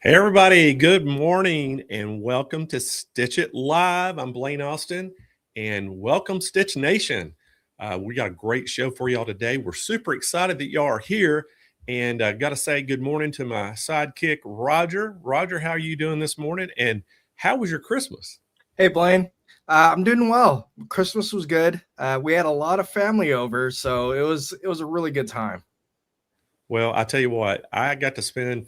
Hey everybody, good morning and welcome to Stitch It Live. I'm Blaine Austin and welcome Stitch Nation. We got a great show for y'all today. We're super excited that y'all are here and got to say good morning to my sidekick, Roger. Roger, how are you doing this morning and how was your Christmas? Hey, Blaine. I'm doing well. Christmas was good. We had a lot of family over, so it was a really good time. Well, I tell you what, I got to spend,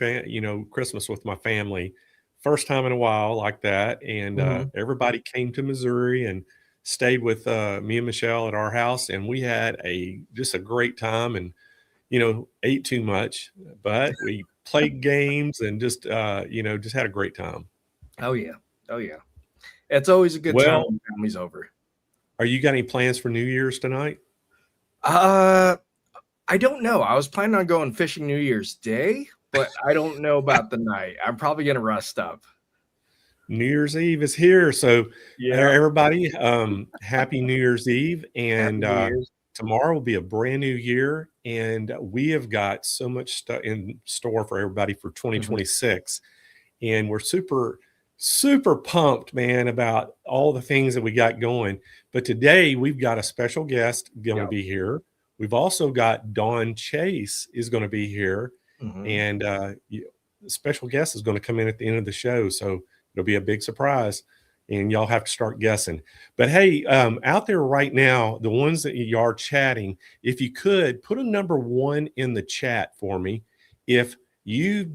Christmas with my family, first time in a while like that, and Mhm. everybody came to Missouri and stayed with me and Michelle at our house, and we had just a great time, and ate too much, but we played games and just had a great time. Oh yeah, oh yeah. It's always a good time Well, when family's over. are you got any plans for New Year's tonight? Uh, I don't know. I was planning on going fishing New Year's Day, but I don't know about the night. I'm probably gonna rest up. New Year's Eve is here. So, Yeah. everybody, happy New Year's Eve. Happy And New Year's. tomorrow will be a brand new year. And we have got so much stuff in store for everybody for Mhm. 2026. And we're super, super pumped, man, about all the things that we got going. But today we've got a special guest going to Yep. be here. We've also got Dawn Chace is going to be here. Mhm. And the special guest is going to come in at the end of the show. So it'll be a big surprise. And y'all have to start guessing. But hey, out there right now, the ones that you are chatting, if you could put a number 1 in the chat for me. If you've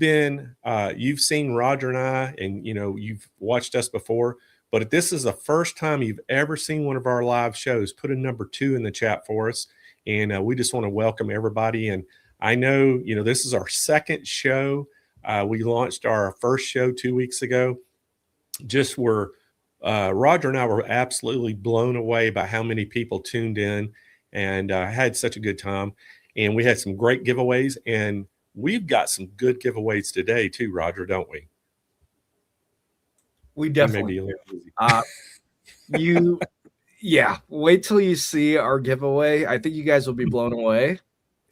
seen Roger and I, and you've watched us before, but if this is the first time you've ever seen one of our live shows, put a number 2 in the chat for us. And we just want to welcome everybody. And I know, this is our second show. We launched our first show 2 weeks ago. Just were Roger and I were absolutely blown away by how many people tuned in and had such a good time. And we had some great giveaways, and we've got some good giveaways today too, Roger, don't we? We You may definitely be a do. little busy. You, yeah. Wait till you see our giveaway. I think you guys will be blown away.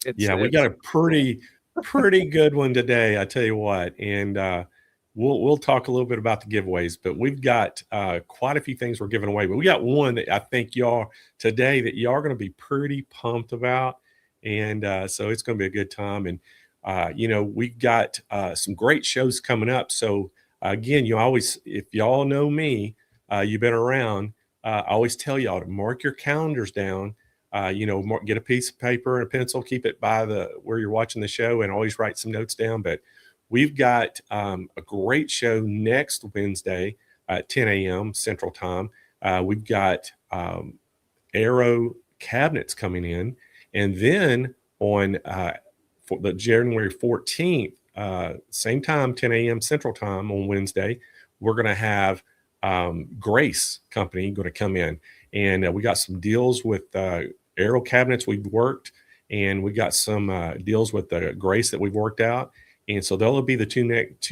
It's Yeah, we it's got a pretty good one today, I tell you what. And we'll talk a little bit about the giveaways, but we've got quite a few things we're giving away. But we got one that I think y'all today that y'all are going to be pretty pumped about. And so it's going to be a good time. And we've got some great shows coming up. So again, if y'all know me, you've been around, I always tell y'all to mark your calendars down. Get a piece of paper and a pencil, keep it by where you're watching the show, and always write some notes down. But we've got a great show next Wednesday at 10 a.m. Central Time. We've got Arrow cabinets coming in, and then on for the January 14th, same time, 10 a.m. Central Time on Wednesday, we're going to have Grace Company going to come in, and we got some deals with Arrow cabinets we've worked, and we got some deals with the Grace that we've worked out. And so they'll be the two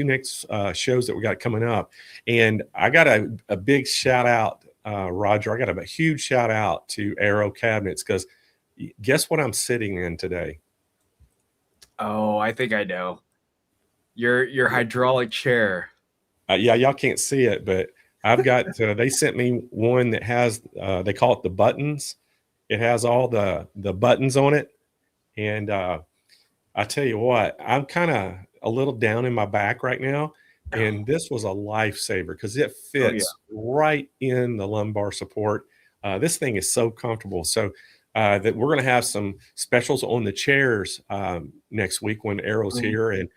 next shows that we got coming up. And I got a big shout out, Roger. I got a huge shout out to Arrow Cabinets, because guess what I'm sitting in today? Oh, I think I know. Your hydraulic chair. Yeah, y'all can't see it, but I've got. They sent me one that has. They call it the buttons. It has all the buttons on it, and I tell you what, I'm kind of a little down in my back right now, and this was a lifesaver because it Oh yeah. fits right in the lumbar support. This thing is so comfortable. So that we're going to have some specials on the chairs next week when Arrow's Mhm. here, and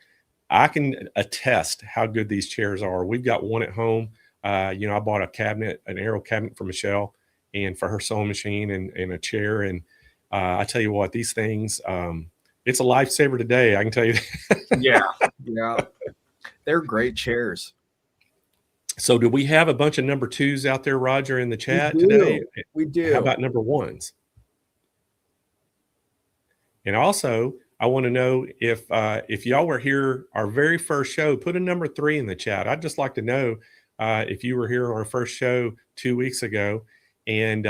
I can attest how good these chairs are. We've got one at home. I bought an Arrow cabinet for Michelle and for her sewing machine and a chair. And I tell you what, these things, it's a lifesaver today. I can tell you that. Yeah. Yeah. They're great chairs. So do we have a bunch of number 2s out there, Roger, in the We chat today? do. We How do. about number 1s? And also, I want to know if y'all were here our very first show, put a number 3 in the chat. I'd just like to know if you were here on our first show 2 weeks ago. And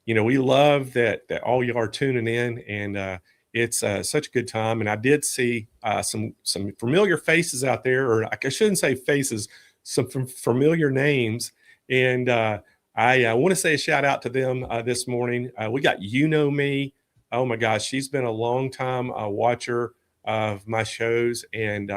we love that all y'all are tuning in. And It's such a good time, and I did see some familiar faces out there, or I shouldn't say faces, some familiar names, and I want to say a shout out to them this morning. We got You Know Me. Oh my gosh, she's been a long time watcher of my shows, and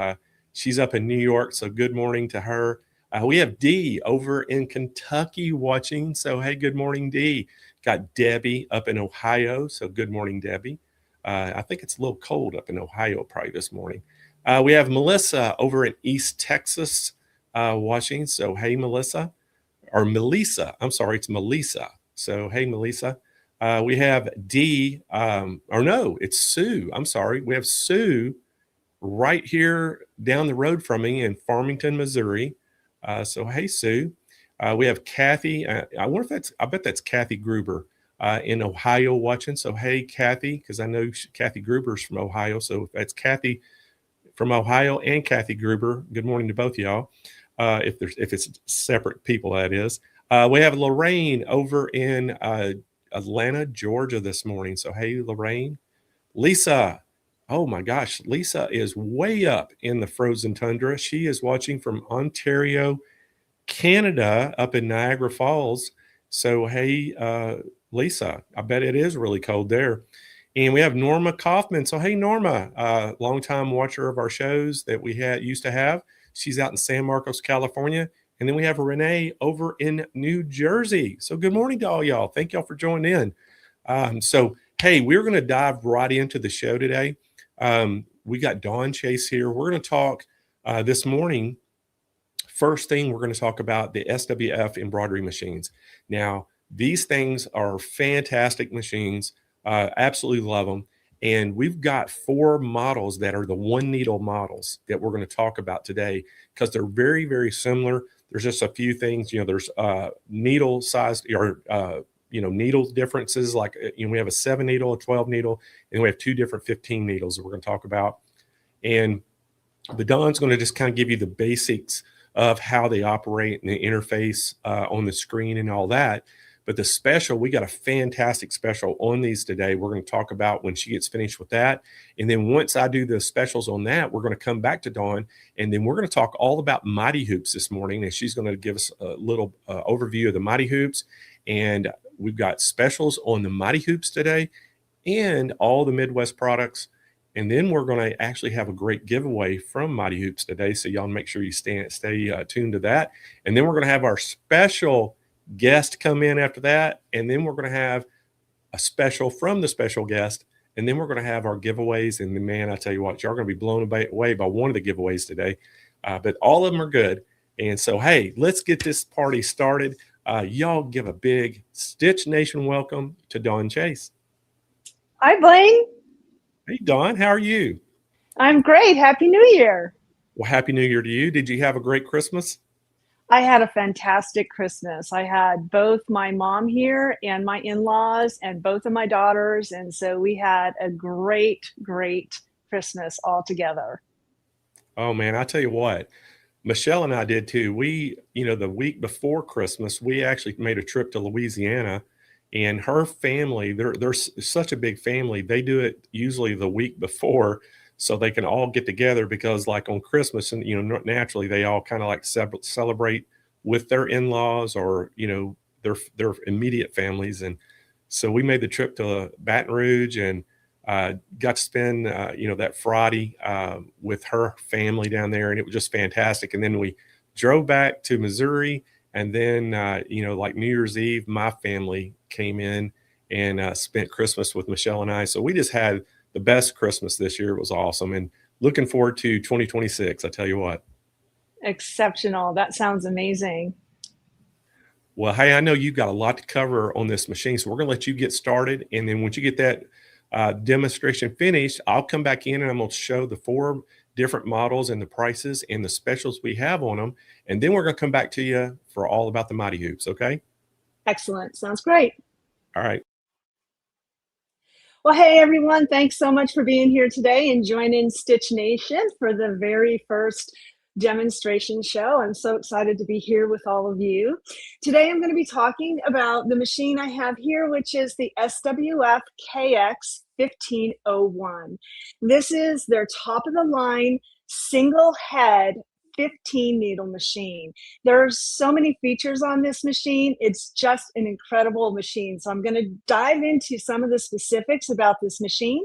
she's up in New York. So good morning to her. We have Dee over in Kentucky watching. So hey, good morning, Dee. Got Debbie up in Ohio. So good morning, Debbie. I think it's a little cold up in Ohio probably this morning. We have Melissa over in East Texas watching. So hey, Melissa. Or Melissa. I'm sorry, it's Melissa. So hey, Melissa. We have Dee, or no, it's Sue. I'm sorry. We have Sue right here down the road from me in Farmington, Missouri. So hey, Sue. We have Kathy. I wonder if I bet that's Kathy Gruber in Ohio watching. So hey, Kathy, because I know Kathy Gruber's from Ohio. So if that's Kathy from Ohio and Kathy Gruber, good morning to both of y'all. If it's separate people, that is. We have Lorraine over in Atlanta, Georgia this morning. So hey, Lorraine. Lisa. Oh my gosh, Lisa is way up in the frozen tundra. She is watching from Ontario, Canada, up in Niagara Falls. So hey, Lisa, I bet it is really cold there. And we have Norma Kaufman. So hey, Norma, longtime watcher of our shows that we used to have. She's out in San Marcos, California. And then we have Renee over in New Jersey. So good morning to all y'all. Thank y'all for joining in. So, hey, we're going to dive right into the show today. We got Dawn Chace here. We're going to talk this morning. First thing, we're going to talk about the SWF embroidery machines. Now, these things are fantastic machines. Absolutely love them. And we've got 4 models that are the one needle models that we're going to talk about today because they're very, very similar. There's just a few things, there's needle size or, needle differences. Like, we have a 7 needle, a 12 needle, and we have 2 different 15 needles that we're going to talk about. And the Dawn's going to just kind of give you the basics of how they operate and the interface on the screen and all that. But the special, we got a fantastic special on these today. We're going to talk about when she gets finished with that. And then once I do the specials on that, we're going to come back to Dawn. And then we're going to talk all about Mighty Hoops this morning. And she's going to give us a little overview of the Mighty Hoops. And we've got specials on the Mighty Hoops today and all the Midwest products. And then we're going to actually have a great giveaway from Mighty Hoops today. So y'all make sure you stay tuned to that. And then we're going to have our special guest come in after that. And then we're going to have a special from the special guest. And then we're going to have our giveaways. And man, I tell you what, y'all are going to be blown away by one of the giveaways today. But all of them are good. And so, hey, let's get this party started. Y'all give a big Stitch Nation welcome to Dawn Chace. Hi, Blaine. Hey, Dawn, how are you? I'm great. Happy New Year. Well, Happy New Year to you. Did you have a great Christmas? I had a fantastic Christmas. I had both my mom here and my in-laws and both of my daughters. And so we had a great, great Christmas all together. Oh, man, I tell you what, Michelle and I did too. We, the week before Christmas, we actually made a trip to Louisiana. And her family, they're such a big family. They do it usually the week before so they can all get together because like on Christmas and, naturally they all kind of like celebrate with their in-laws or, their immediate families. And so we made the trip to Baton Rouge and got to spend, that Friday with her family down there. And it was just fantastic. And then we drove back to Missouri. And then, like New Year's Eve, my family came in and spent Christmas with Michelle and I. So we just had the best Christmas this year. It was awesome. And looking forward to 2026, I tell you what. Exceptional. That sounds amazing. Well, hey, I know you've got a lot to cover on this machine. So we're going to let you get started. And then once you get that demonstration finished, I'll come back in and I'm going to show the 4 different models and the prices and the specials we have on them. And then we're going to come back to you for all about the Mighty Hoops. Okay. Excellent. Sounds great. All right. Well, hey, everyone. Thanks so much for being here today and joining Stitch Nation for the very first demonstration show. I'm so excited to be here with all of you. Today I'm going to be talking about the machine I have here, which is the SWF KX 1501. This is their top of the line single head 15 needle machine. There are so many features on this machine. It's just an incredible machine. So I'm going to dive into some of the specifics about this machine.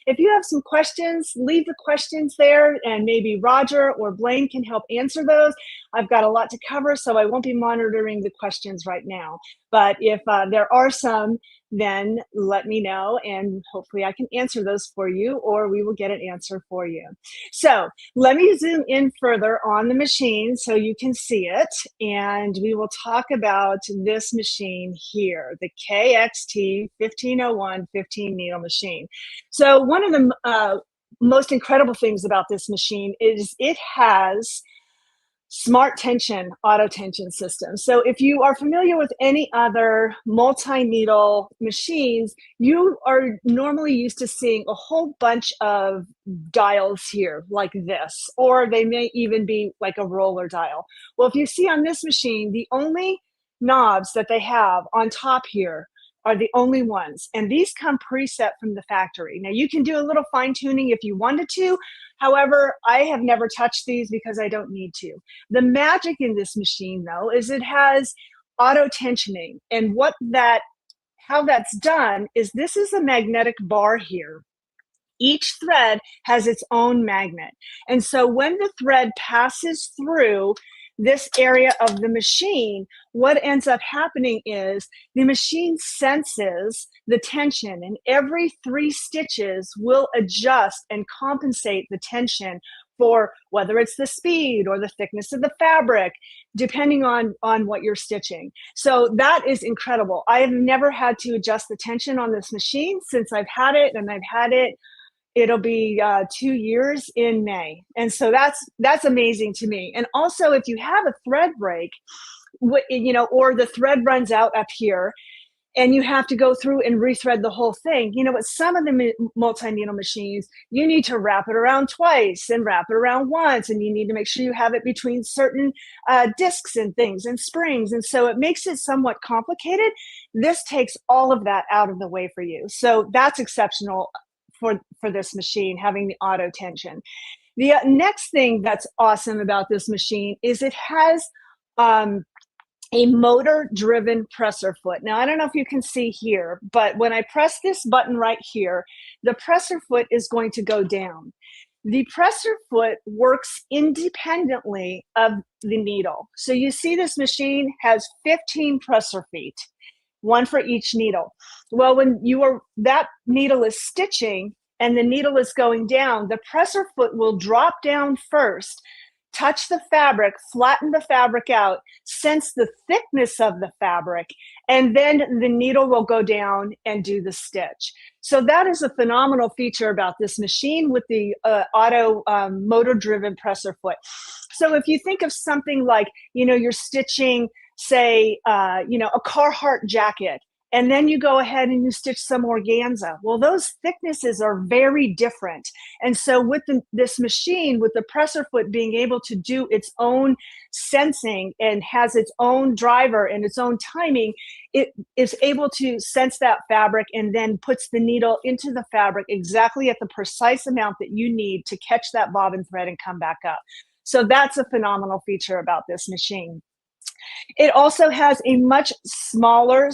If you have some questions, leave the questions there and maybe Roger or Blaine can help answer those. I've got a lot to cover, so I won't be monitoring the questions right now. But if there are some, then let me know and hopefully I can answer those for you, or we will get an answer for you. So let me zoom in further on the machine so you can see it, and we will talk about this machine here, the KXT 1501 15 needle machine. So one of the most incredible things about this machine is it has smart tension, auto tension system. So if you are familiar with any other multi-needle machines, you are normally used to seeing a whole bunch of dials here like this, or they may even be like a roller dial. Well, if you see on this machine, the only knobs that they have on top here are the only ones. And these come preset from the factory. Now you can do a little fine tuning if you wanted to. However, I have never touched these because I don't need to. The magic in this machine though, is it has auto tensioning. And how that's done is this is a magnetic bar here. Each thread has its own magnet. And so when the thread passes through this area of the machine, what ends up happening is the machine senses the tension, and every 3 stitches will adjust and compensate the tension for whether it's the speed or the thickness of the fabric, depending on what you're stitching. So that is incredible. I have never had to adjust the tension on this machine since I've had it, and I've had it, it'll be 2 years in May. And so that's amazing to me. And also if you have a thread break, or the thread runs out up here and you have to go through and rethread the whole thing, with some of the multi-needle machines, you need to wrap it around twice and wrap it around once. And you need to make sure you have it between certain discs and things and springs. And so it makes it somewhat complicated. This takes all of that out of the way for you. So that's exceptional for this machine, having the auto tension. The next thing that's awesome about this machine is it has a motor driven presser foot. Now, I don't know if you can see here, but when I press this button right here, the presser foot is going to go down. The presser foot works independently of the needle. So you see this machine has 15 presser feet, one for each needle. Well, when that needle is stitching and the needle is going down, the presser foot will drop down first, touch the fabric, flatten the fabric out, sense the thickness of the fabric, and then the needle will go down and do the stitch. So that is a phenomenal feature about this machine with the auto motor-driven presser foot. So if you think of something like, you're stitching, say, a Carhartt jacket, and then you go ahead and you stitch some organza. Well, those thicknesses are very different. And so with this machine, with the presser foot being able to do its own sensing and has its own driver and its own timing, it is able to sense that fabric and then puts the needle into the fabric exactly at the precise amount that you need to catch that bobbin thread and come back up. So that's a phenomenal feature about this machine. It also has a much smaller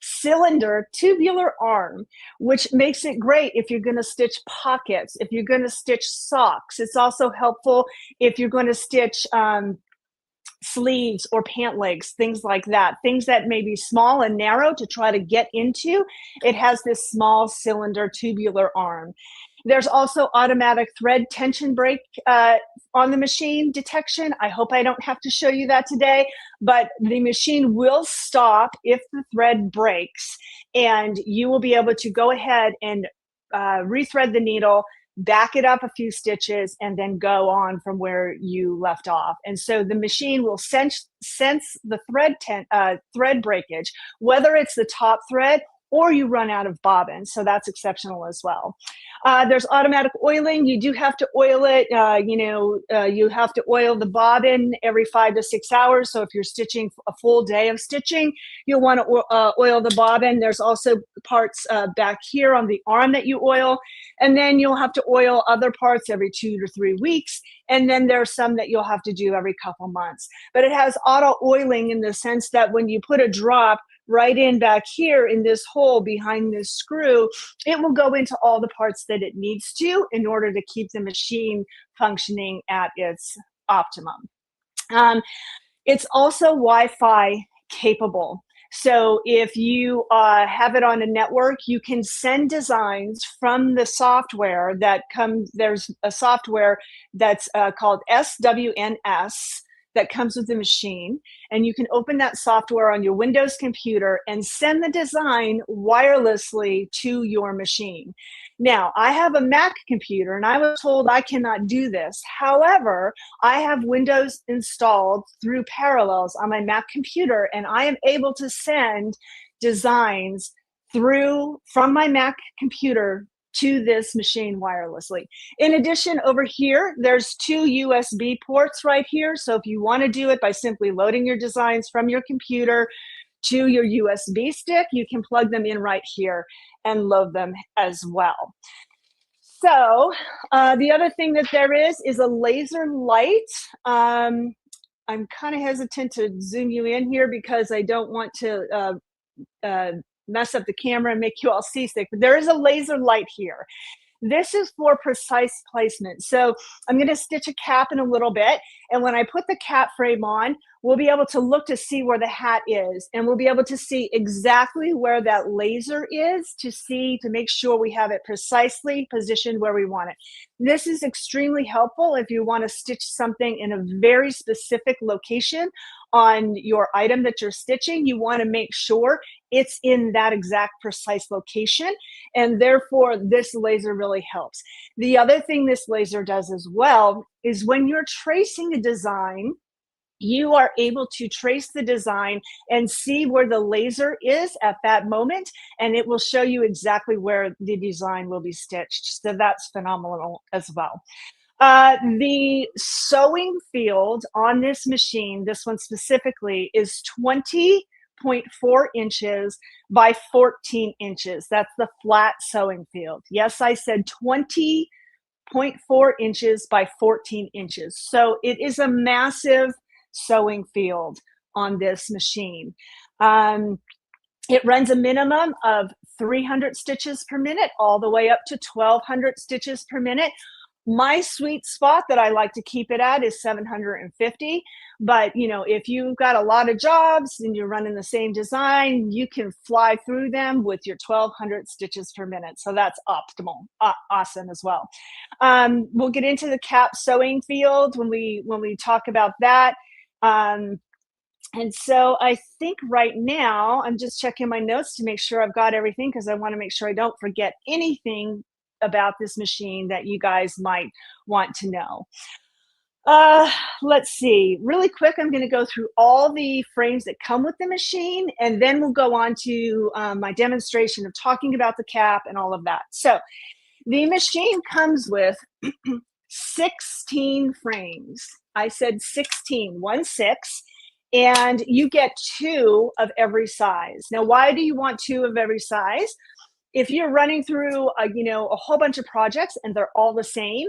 cylinder tubular arm, which makes it great if you're going to stitch pockets, if you're going to stitch socks. It's also helpful if you're going to stitch sleeves or pant legs, things like that, things that may be small and narrow to try to get into. It has this small cylinder tubular arm. There's also automatic thread tension break on the machine detection. I hope I don't have to show you that today, but the machine will stop if the thread breaks, and you will be able to go ahead and rethread the needle, back it up a few stitches, and then go on from where you left off. And so the machine will sense the thread breakage, whether it's the top thread or you run out of bobbin. So that's exceptional as well. There's automatic oiling. You do have to oil it. You have to oil the bobbin every 5 to 6 hours. So if you're stitching a full day of stitching, you'll want to oil the bobbin. There's also parts back here on the arm that you oil. And then you'll have to oil other parts every 2 to 3 weeks. And then there's some that you'll have to do every couple months. But it has auto oiling in the sense that when you put a drop right in back here in this hole behind this screw, it will go into all the parts that it needs to in order to keep the machine functioning at its optimum. It's also Wi-Fi capable. So if you have it on a network, you can send designs from the software that comes. There's a software that's called SWNS that comes with the machine, and you can open that software on your Windows computer and send the design wirelessly to your machine. Now, I have a Mac computer, and I was told I cannot do this. However, I have Windows installed through Parallels on my Mac computer, and I am able to send designs from my Mac computer to this machine wirelessly. In addition, over here, there's 2 USB ports right here. So if you want to do it by simply loading your designs from your computer to your USB stick, you can plug them in right here and load them as well. So the other thing that there is a laser light. I'm kind of hesitant to zoom you in here because I don't want to mess up the camera and make you all seasick, but there is a laser light here. This is for precise placement. So I'm going to stitch a cap in a little bit, and when I put the cap frame on, we'll be able to look to see where the hat is, and we'll be able to see exactly where that laser is to make sure we have it precisely positioned where we want it. This is extremely helpful if you want to stitch something in a very specific location on your item that you're stitching. You want to make sure it's in that exact precise location, and therefore this laser really helps. The other thing this laser does as well is when you're tracing a design, you are able to trace the design and see where the laser is at that moment, and it will show you exactly where the design will be stitched. So that's phenomenal as well. The sewing field on this machine, this one specifically, is 20.4 inches by 14 inches. That's the flat sewing field. Yes, I said 20.4 inches by 14 inches. So it is a massive sewing field on this machine. It runs a minimum of 300 stitches per minute all the way up to 1,200 stitches per minute. My sweet spot that I like to keep it at is 750. But, if you've got a lot of jobs and you're running the same design, you can fly through them with your 1,200 stitches per minute. So that's optimal, awesome as well. We'll get into the cap sewing field when we talk about that. And so I think right now I'm just checking my notes to make sure I've got everything, because I want to make sure I don't forget anything about this machine that you guys might want to know. Let's see, really quick, I'm going to go through all the frames that come with the machine, and then we'll go on to my demonstration of talking about the cap and all of that. So the machine comes with 16 frames. I said 16, 1-6, and you get 2 of every size. Now, why do you want 2 of every size? If you're running through a whole bunch of projects and they're all the same,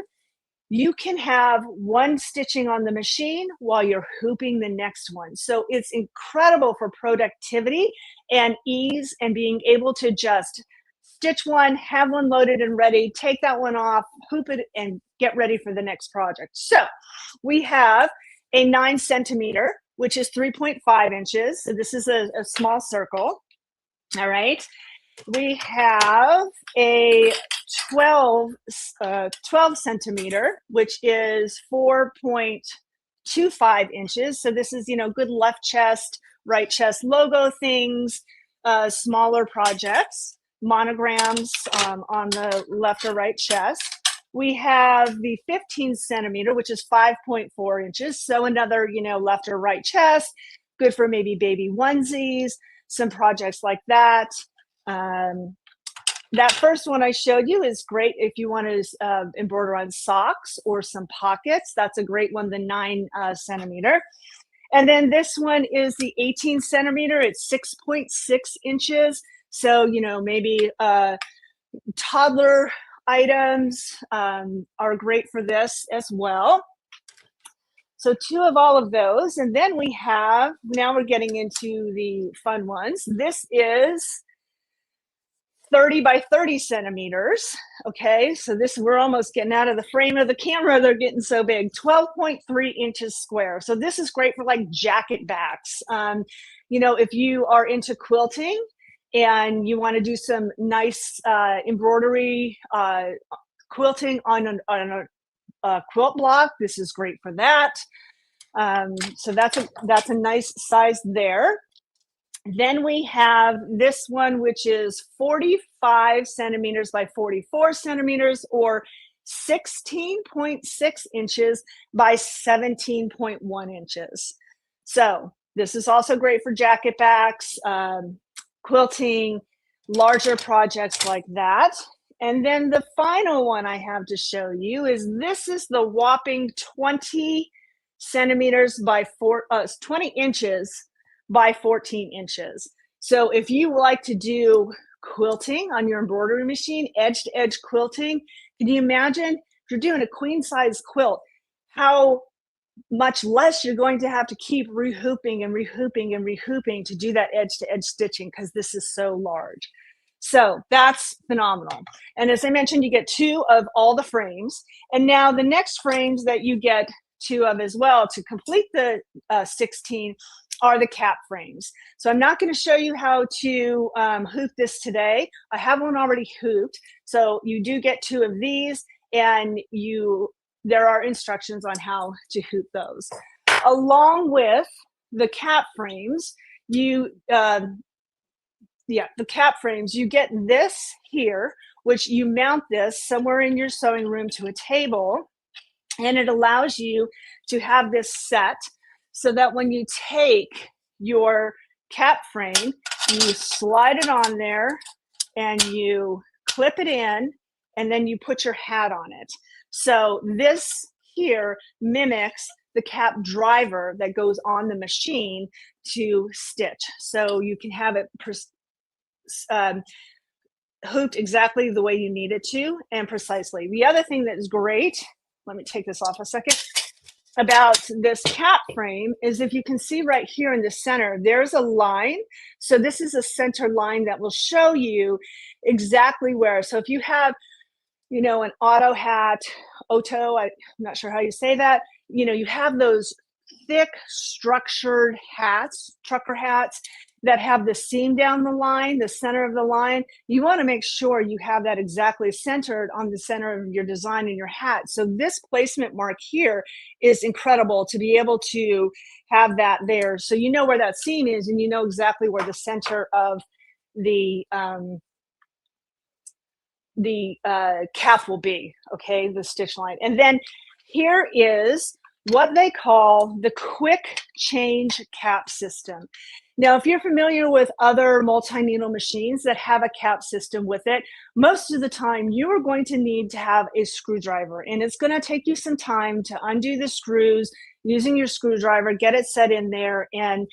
you can have one stitching on the machine while you're hooping the next one. So it's incredible for productivity and ease, and being able to just stitch one, have one loaded and ready, take that one off, hoop it, and get ready for the next project. So we have a 9 centimeter, which is 3.5 inches. So this is a small circle. All right. We have a 12 centimeter, which is 4.25 inches. So this is, good left chest, right chest logo things, smaller projects, monograms on the left or right chest. We have the 15 centimeter, which is 5.4 inches. So another, left or right chest, good for maybe baby onesies, some projects like that. That first one I showed you is great if you want to embroider on socks or some pockets. That's a great one, the 9 centimeter. And then this one is the 18 centimeter. It's 6.6 inches. So, you know, maybe toddler items are great for this as well. So 2 of all of those. And then we have, now we're getting into the fun ones. This is 30 by 30 centimeters. Okay, so this, we're almost getting out of the frame of the camera. They're getting so big. 12.3 inches square. So this is great for like jacket backs. You know, if you are into quilting and you want to do some nice embroidery quilting on a quilt block, this is great for that. So that's a nice size there. Then we have this one, which is 45 centimeters by 44 centimeters, or 16.6 inches by 17.1 inches. So this is also great for jacket backs, quilting, larger projects like that. And then the final one I have to show you is, this is the whopping 20 centimeters by 20 inches by 14 inches. So if you like to do quilting on your embroidery machine, edge to edge quilting, can you imagine if you're doing a queen size quilt, how much less you're going to have to keep rehooping and rehooping and rehooping to do that edge to edge stitching, because this is so large. So that's phenomenal. And as I mentioned, you get 2 of all the frames. And now the next frames that you get 2 of as well to complete the 16 are the cap frames. So I'm not going to show you how to hoop this today. I have one already hooped. So you do get 2 of these, and there are instructions on how to hoop those. Along with the cap frames, the cap frames, you get this here, which you mount this somewhere in your sewing room to a table, and it allows you to have this set so that when you take your cap frame, you slide it on there and you clip it in, and then you put your hat on it. So this here mimics the cap driver that goes on the machine to stitch. So you can have it hooped exactly the way you need it to, and precisely. The other thing that is great, let me take this off a second, about this cap frame is, if you can see right here in the center, there's a line. So this is a center line that will show you exactly where. So if you have, you know, an auto hat, I'm not sure how you say that, you know, you have those thick structured hats, trucker hats, that have the seam down the line, the center of the line. You want to make sure you have that exactly centered on the center of your design in your hat. So this placement mark here is incredible, to be able to have that there. So you know where that seam is, and you know exactly where the center of the cap will be, okay, the stitch line. And then here is what they call the quick change cap system. Now, if you're familiar with other multi-needle machines that have a cap system with it, most of the time you are going to need to have a screwdriver, and it's going to take you some time to undo the screws using your screwdriver, get it set in there, and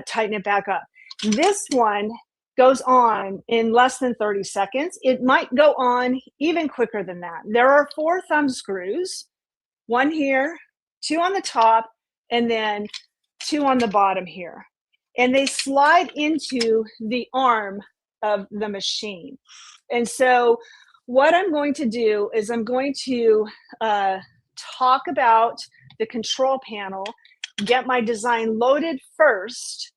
tighten it back up. This one goes on in less than 30 seconds. It might go on even quicker than that. There are 4 thumb screws, 1 here, 2 on the top, and then 2 on the bottom here. And they slide into the arm of the machine. And so what I'm going to do is I'm going to talk about the control panel, get my design loaded first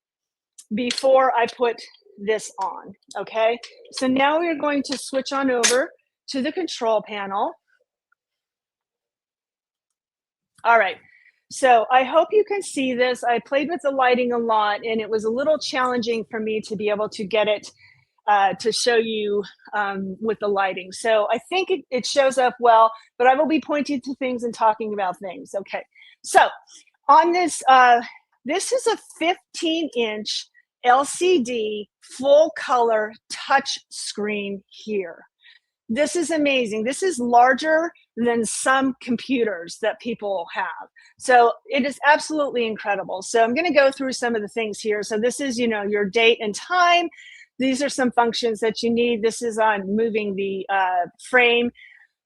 before I put this on, okay? So now we're going to switch on over to the control panel. All right. So I hope you can see this. I played with the lighting a lot, and it was a little challenging for me to be able to get it to show you with the lighting. So I think it shows up well, but I will be pointing to things and talking about things. Okay. So on this, this is a 15-inch LCD full color touch screen here. This is amazing. This is larger than some computers that people have. So it is absolutely incredible. So I'm going to go through some of the things here. So this is, your date and time. These are some functions that you need. This is on moving the frame.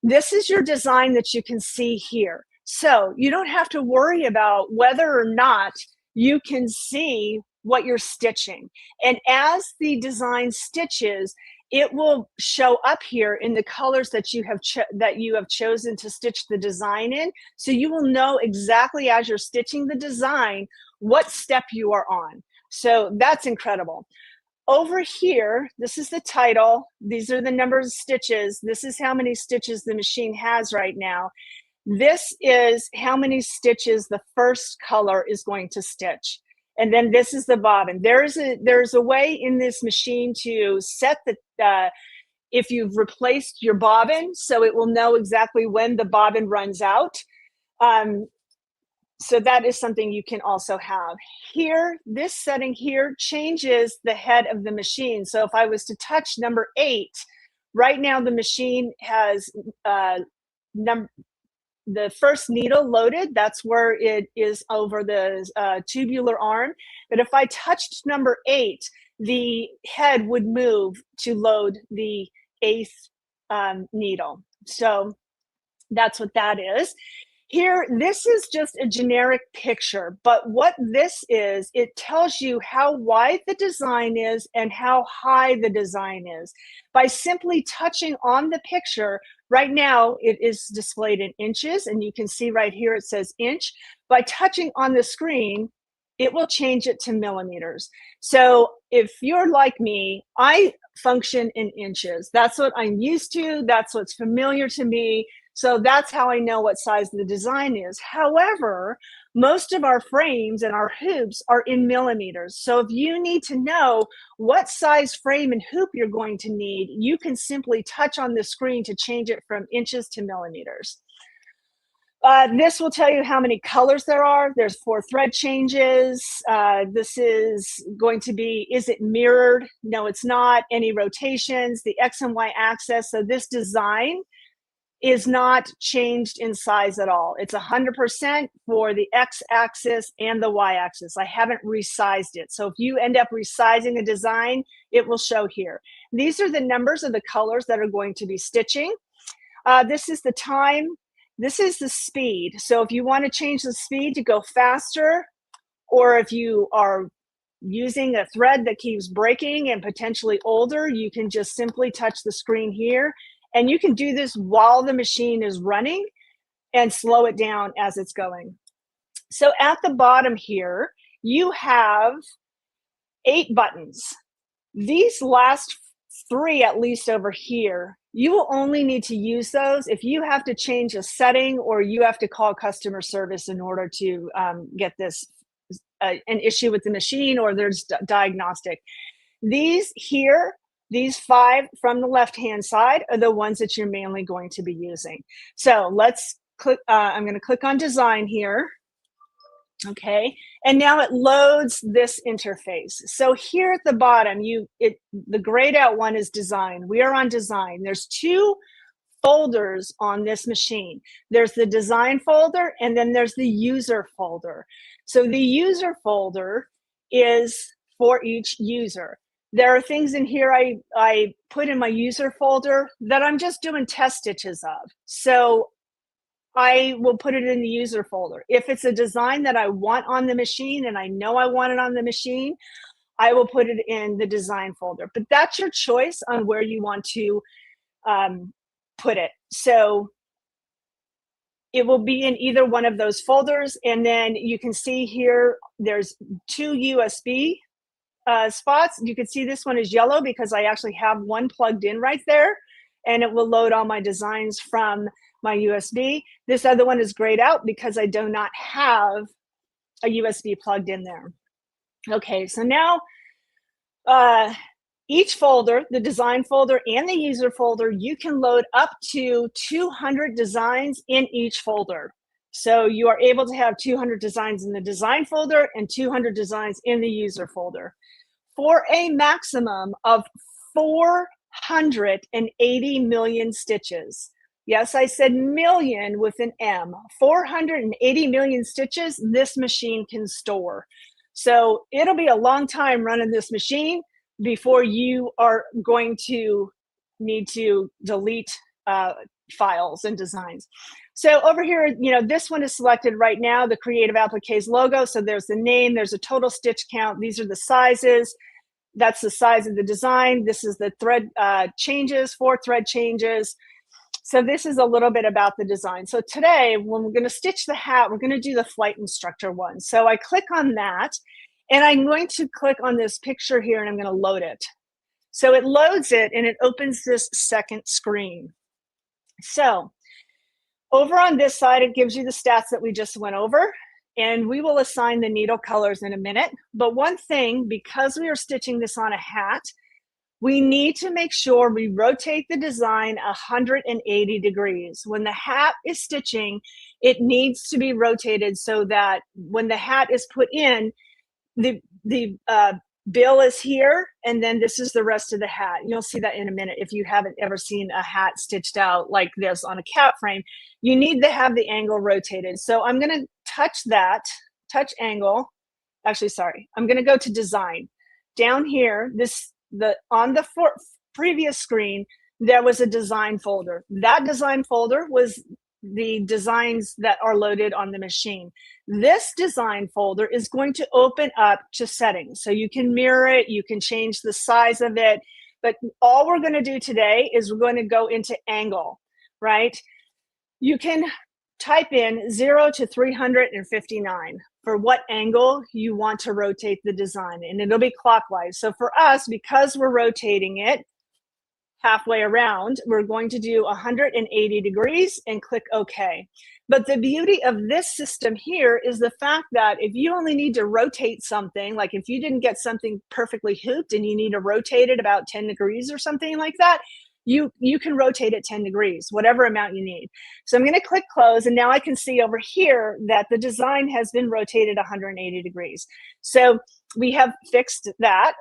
This is your design that you can see here. So you don't have to worry about whether or not you can see what you're stitching. And as the design stitches, it will show up here in the colors that you have chosen to stitch the design in. So you will know exactly as you're stitching the design what step you are on. So that's incredible. Over here, this is the title. These are the numbers of stitches. This is how many stitches the machine has right now. This is how many stitches the first color is going to stitch. And then this is the bobbin. There's a way in this machine to set if you've replaced your bobbin, so it will know exactly when the bobbin runs out. So that is something you can also have. Here, this setting here changes the head of the machine. So if I was to touch number 8, right now the machine has the first needle loaded. That's where it is over the tubular arm. But if I touched number 8, the head would move to load the 8th needle. So that's what that is. Here, this is just a generic picture, but what this is, it tells you how wide the design is and how high the design is. By simply touching on the picture, right now it is displayed in inches, and you can see right here it says inch. By touching on the screen, it will change it to millimeters. So if you're like me, I function in inches. That's what I'm used to. That's what's familiar to me. So that's how I know what size the design is. However, most of our frames and our hoops are in millimeters. So if you need to know what size frame and hoop you're going to need, you can simply touch on the screen to change it from inches to millimeters. This will tell you how many colors there are. There's 4 thread changes. This is going to be, is it mirrored? No, it's not. Any rotations, the X and Y axis. So this design is not changed in size at all. It's 100% for the X axis and the Y axis. I haven't resized it. So if you end up resizing a design, it will show here. These are the numbers of the colors that are going to be stitching. This is the time. This is the speed. So if you want to change the speed to go faster, or if you are using a thread that keeps breaking and potentially older, you can just simply touch the screen here. And you can do this while the machine is running and slow it down as it's going. So at the bottom here, you have 8 buttons. These last 3, at least over here, you will only need to use those if you have to change a setting or you have to call customer service in order to get this an issue with the machine, or there's diagnostic. These here, these 5 from the left-hand side are the ones that you're mainly going to be using. So let's click, I'm going to click on design here. Okay, and now it loads this interface. So here at the bottom, the grayed out one is design. We are on design. There's 2 folders on this machine. There's the design folder, and then there's the user folder. So the user folder is for each user. There are things in here I put in my user folder that I'm just doing test stitches of. So I will put it in the user folder. If it's a design that I want on the machine and I know I want it on the machine, I will put it in the design folder. But that's your choice on where you want to put it. So it will be in either one of those folders. And then you can see here, there's 2 USB spots. You can see this one is yellow because I actually have one plugged in right there, and it will load all my designs from my USB. This other one is grayed out because I do not have a USB plugged in there. Okay, so now each folder, the design folder and the user folder, you can load up to 200 designs in each folder. So you are able to have 200 designs in the design folder and 200 designs in the user folder. for a maximum of 480 million stitches. Yes, I said million with an M. 480 million stitches this machine can store. So it'll be a long time running this machine before you are going to need to delete files and designs. So over here, you know, this one is selected right now, the Creative Appliques logo. So there's the name, there's a total stitch count. These are the sizes. That's the size of the design. This is the thread changes, 4 thread changes. So this is a little bit about the design. So today, when we're going to stitch the hat, we're going to do the flight instructor one. So I click on that, and I'm going to click on this picture here, and I'm going to load it. So it loads it, and it opens this second screen. So over on this side, it gives you the stats that we just went over, and we will assign the needle colors in a minute. But one thing, because we are stitching this on a hat, we need to make sure we rotate the design 180 degrees. When the hat is stitching, it needs to be rotated so that when the hat is put in, the bill is here, and then this is the rest of the hat. You'll see that in a minute. If you haven't ever seen a hat stitched out like this on a cat frame, you need to have the angle rotated. So I'm going to touch that, touch angle. Actually, sorry, I'm going to go to design. Down here, on the previous screen, there was a design folder. That design folder was the designs that are loaded on the machine. This design folder is going to open up to settings. So you can mirror it, you can change the size of it, but all we're going to do today is we're going to go into angle, right? You can type in 0 to 359 for what angle you want to rotate the design, and it'll be clockwise. So for us, because we're rotating it halfway around, we're going to do 180 degrees and click OK. But the beauty of this system here is the fact that if you only need to rotate something, like if you didn't get something perfectly hooped and you need to rotate it about 10 degrees or something like that, you can rotate it 10 degrees, whatever amount you need. So I'm going to click close, and now I can see over here that the design has been rotated 180 degrees. So we have fixed that.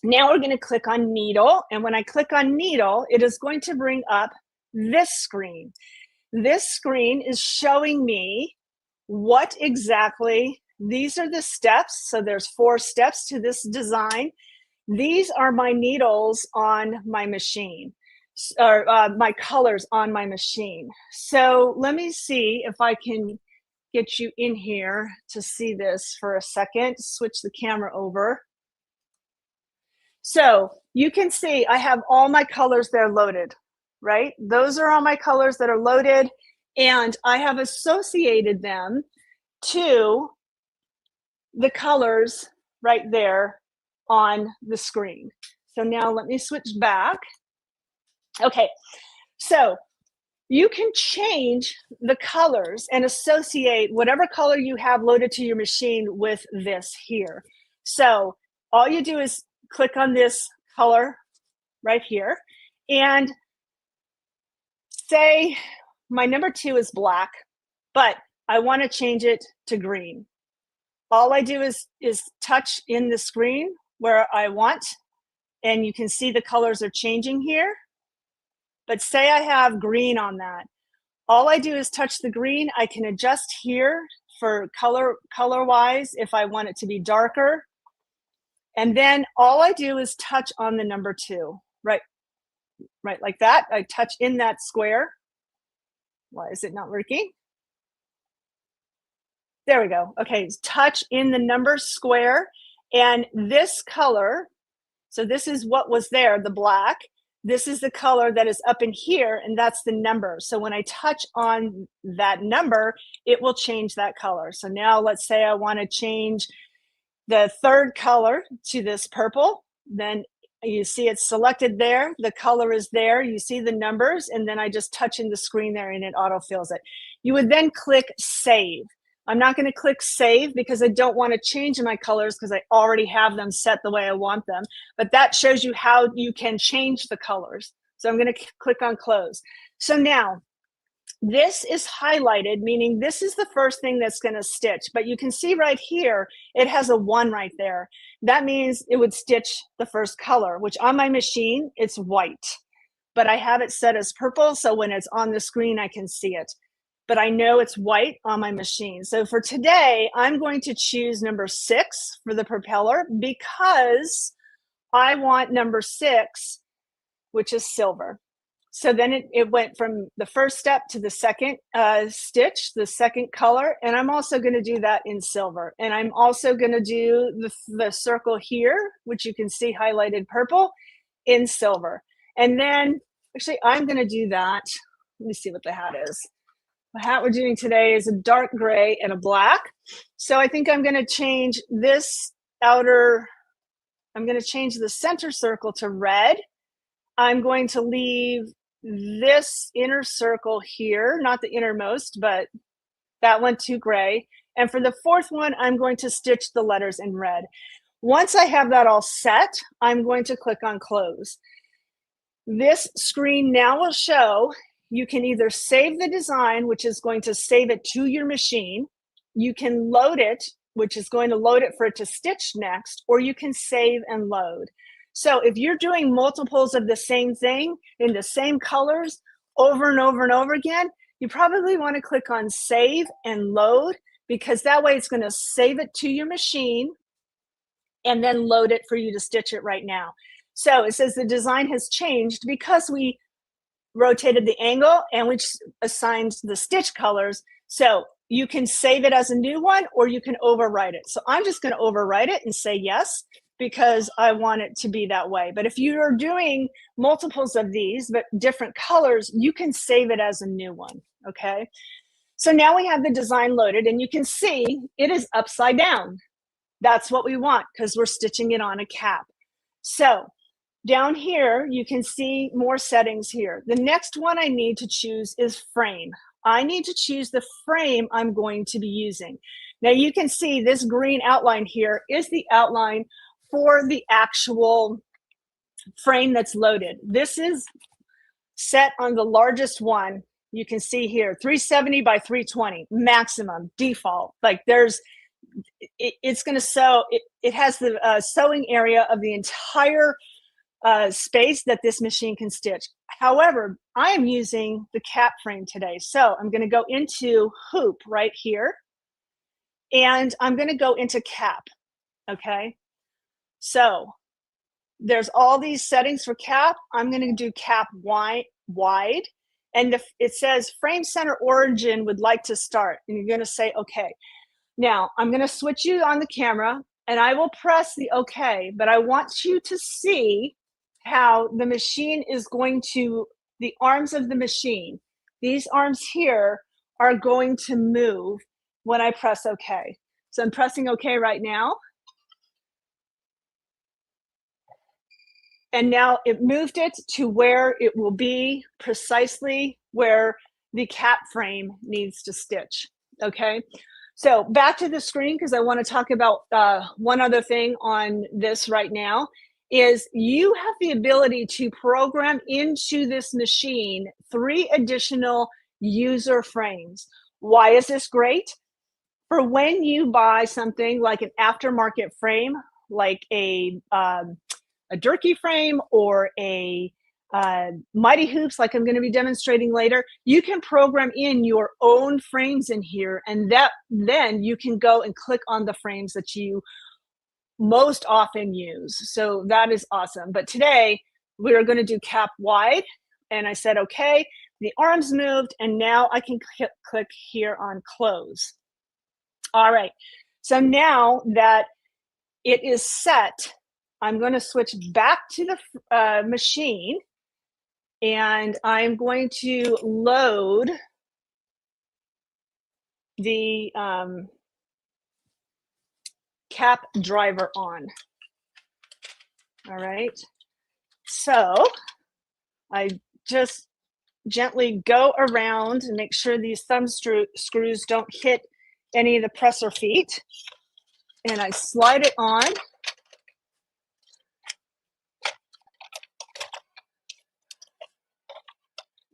Now we're going to click on needle, and when I click on needle, it is going to bring up this screen. This screen is showing me what exactly, these are the steps. So there's 4 steps to this design. These are my needles on my machine, or my colors on my machine. So let me see if I can get you in here to see this for a second. Switch the camera over. So you can see I have all my colors there loaded, right? Those are all my colors that are loaded, and I have associated them to the colors right there on the screen. So now let me switch back. Okay, so you can change the colors and associate whatever color you have loaded to your machine with this here. So all you do is click on this color right here, and say my number 2 is black, but I want to change it to green. All I do is touch in the screen where I want, and you can see the colors are changing here. But say I have green on that. All I do is touch the green. I can adjust here for color-wise if I want it to be darker. And then all I do is touch on the number 2, right like that. I touch in that square. Why is it not working? There we go. Okay, touch in the number square, and this color, so this is what was there, the black. This is the color that is up in here, and that's the number. So when I touch on that number, it will change that color. So now let's say I want to change the 3rd color to this purple. Then you see it's selected there. The color is there. You see the numbers, and then I just touch in the screen there, and it autofills it. You would then click Save. I'm not going to click Save because I don't want to change my colors because I already have them set the way I want them. But that shows you how you can change the colors. So I'm going to click on Close. So now This is highlighted, meaning this is the first thing that's going to stitch. But you can see right here, it has a 1 right there. That means it would stitch the first color, which on my machine, it's white. But I have it set as purple, so when it's on the screen, I can see it. But I know it's white on my machine. So for today, I'm going to choose number 6 for the propeller because I want number 6, which is silver. So then it went from the first step to the second stitch, the second color, and I'm also going to do that in silver. And I'm also going to do the circle here, which you can see highlighted purple, in silver. And then, actually, I'm going to do that. Let me see what the hat is. The hat we're doing today is a dark gray and a black. So I think I'm going to change this outer, I'm going to change the center circle to red. I'm going to leave this inner circle here, not the innermost, but that one to gray. And for the fourth one, I'm going to stitch the letters in red. Once I have that all set, I'm going to click on close. This screen now will show you can either save the design, which is going to save it to your machine. You can load it, which is going to load it for it to stitch next, or you can save and load. So if you're doing multiples of the same thing in the same colors over and over and over again, you probably want to click on save and load, because that way it's going to save it to your machine and then load it for you to stitch it right now. So it says the design has changed because we rotated the angle and we assigned the stitch colors. So you can save it as a new one or you can overwrite it. So I'm just going to overwrite it and say yes, because I want it to be that way. But if you're doing multiples of these, but different colors, you can save it as a new one, okay? So now we have the design loaded and you can see it is upside down. That's what we want because we're stitching it on a cap. So down here, you can see more settings here. The next one I need to choose is frame. I need to choose the frame I'm going to be using. Now you can see this green outline here is the outline for the actual frame that's loaded. This is set on the largest one. You can see here, 370 by 320, maximum, default. Like it's going to sew, it has the sewing area of the entire space that this machine can stitch. However, I am using the cap frame today. So I'm going to go into hoop right here, and I'm going to go into cap, okay? So there's all these settings for cap. I'm going to do cap wide, and it says frame center origin would like to start, and you're going to say okay. Now I'm going to switch you on the camera and I will press the okay, but I want you to see how the machine is going to, the arms of the machine, these arms here are going to move when I press okay. So I'm pressing okay right now. And now it moved it to where it will be precisely where the cap frame needs to stitch, okay? So back to the screen, because I want to talk about one other thing on this right now, is you have the ability to program into this machine 3 additional user frames. Why is this great? For when you buy something like an aftermarket frame, like a Durkee frame or a Mighty Hoops, like I'm going to be demonstrating later, you can program in your own frames in here, and then you can go and click on the frames that you most often use. So that is awesome. But today we are going to do cap wide, and I said okay, the arms moved, and now I can click here on close. All right, so now that it is set, I'm going to switch back to the machine, and I'm going to load the cap driver on. All right, so I just gently go around and make sure these thumb screws don't hit any of the presser feet, and I slide it on.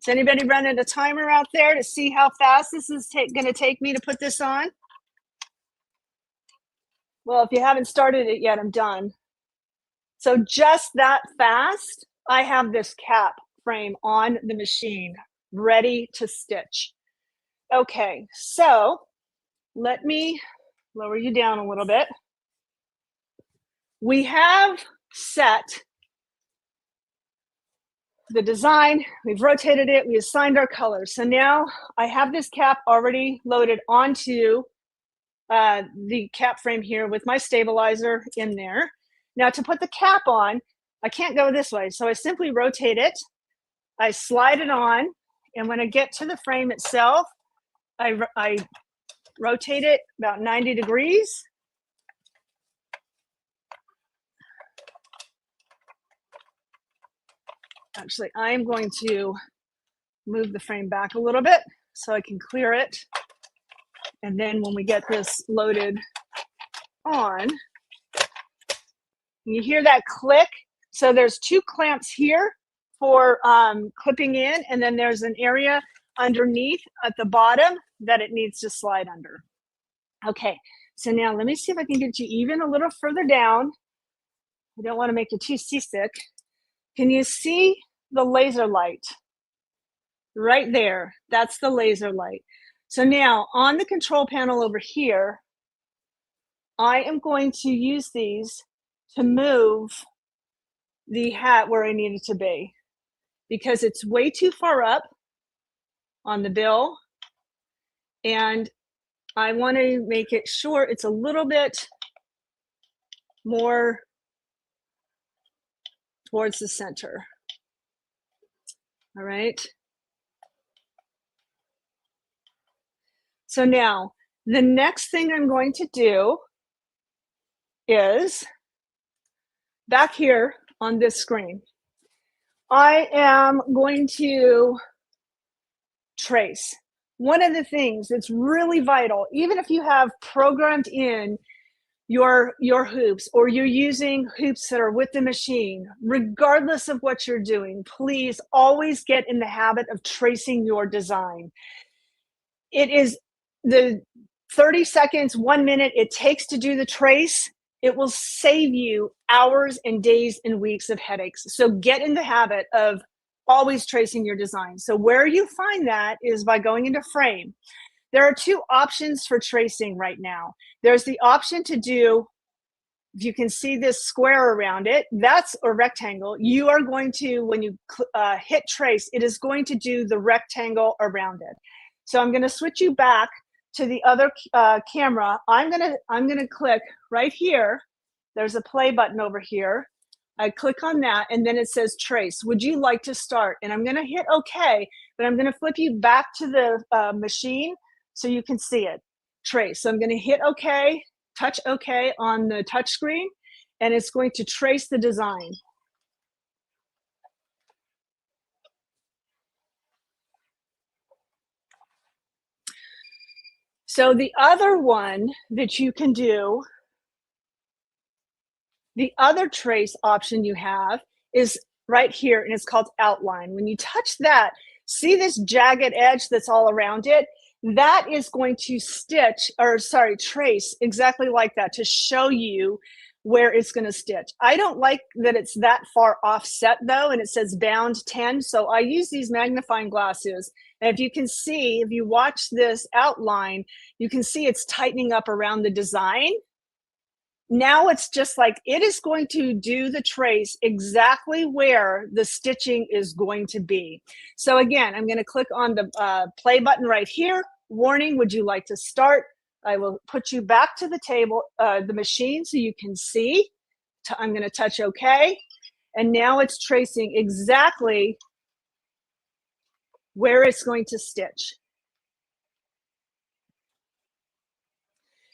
Is anybody running a timer out there to see how fast this is going to take me to put this on? Well, if you haven't started it yet, I'm done. So just that fast, I have this cap frame on the machine ready to stitch. Okay, so let me lower you down a little bit. We have set the design, we've rotated it, we assigned our colors. So now I have this cap already loaded onto the cap frame here with my stabilizer in there. Now to put the cap on, I can't go this way. So I simply rotate it, I slide it on, and when I get to the frame itself, I rotate it about 90 degrees. Actually, I'm going to move the frame back a little bit so I can clear it. And then when we get this loaded on, you hear that click. So there's 2 clamps here for clipping in, and then there's an area underneath at the bottom that it needs to slide under. Okay, so now let me see if I can get you even a little further down. I don't want to make you too seasick. Can you see the laser light? Right there, that's the laser light. So now on the control panel over here, I am going to use these to move the hat where I need it to be, because it's way too far up on the bill, and I want to make it sure it's a little bit more towards the center. All right. So now the next thing I'm going to do is back here on this screen, I am going to trace. One of the things that's really vital, even if you have programmed in your hoops or you're using hoops that are with the machine, regardless of what you're doing, please always get in the habit of tracing your design. It is the 30 seconds, 1 minute it takes to do the trace. It will save you hours and days and weeks of headaches. So get in the habit of always tracing your design. So where you find that is by going into frame. There are 2 options for tracing right now. There's the option to do, if you can see this square around it, that's a rectangle. You are going to, when you hit trace, it is going to do the rectangle around it. So I'm going to switch you back to the other camera. I'm gonna click right here. There's a play button over here. I click on that, and then it says trace. Would you like to start? And I'm gonna hit OK, but I'm gonna flip you back to the machine so you can see it. Trace. So I'm gonna hit OK, touch OK on the touch screen, and it's going to trace the design. So the other one that you can do, the other trace option you have is right here, and it's called outline. When you touch that, see this jagged edge that's all around it? That is going to trace exactly like that to show you where it's going to stitch. I don't like that it's that far offset though, and it says bound 10. So I use these magnifying glasses. And if you can see, if you watch this outline, you can see it's tightening up around the design. Now it's just like it is going to do the trace exactly where the stitching is going to be. So again, I'm going to click on the play button right here. Warning, would you like to start? I will put you back to the table, the machine, so you can see. I'm going to touch OK. And now it's tracing exactly where it's going to stitch.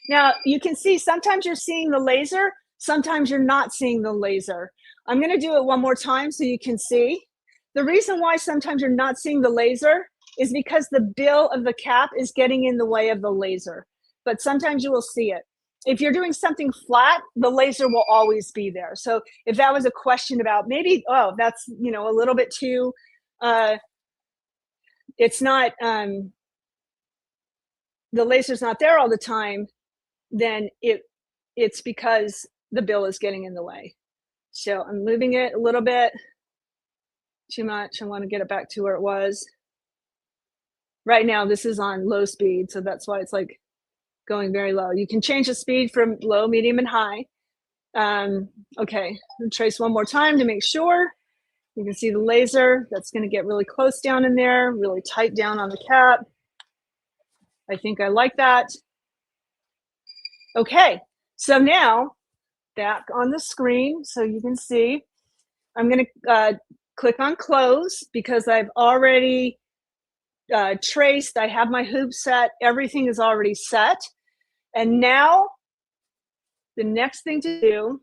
Now, you can see sometimes you're seeing the laser, sometimes you're not seeing the laser. I'm going to do it one more time so you can see. The reason why sometimes you're not seeing the laser is because the bill of the cap is getting in the way of the laser. But sometimes you will see it. If you're doing something flat, the laser will always be there. So if that was a question about maybe, oh, that's, you know, a little bit too it's not, the laser's not there all the time, then it's because the bill is getting in the way. So I'm moving it a little bit too much. I want to get it back to where it was. Right now, this is on low speed, so that's why it's like going very low. You can change the speed from low, medium, and high. Okay, trace one more time to make sure. You can see the laser. That's going to get really close down in there, really tight down on the cap. I think I like that. Okay, so now back on the screen so you can see. I'm going to click on close because I've already traced. I have my hoop set. Everything is already set. And now the next thing to do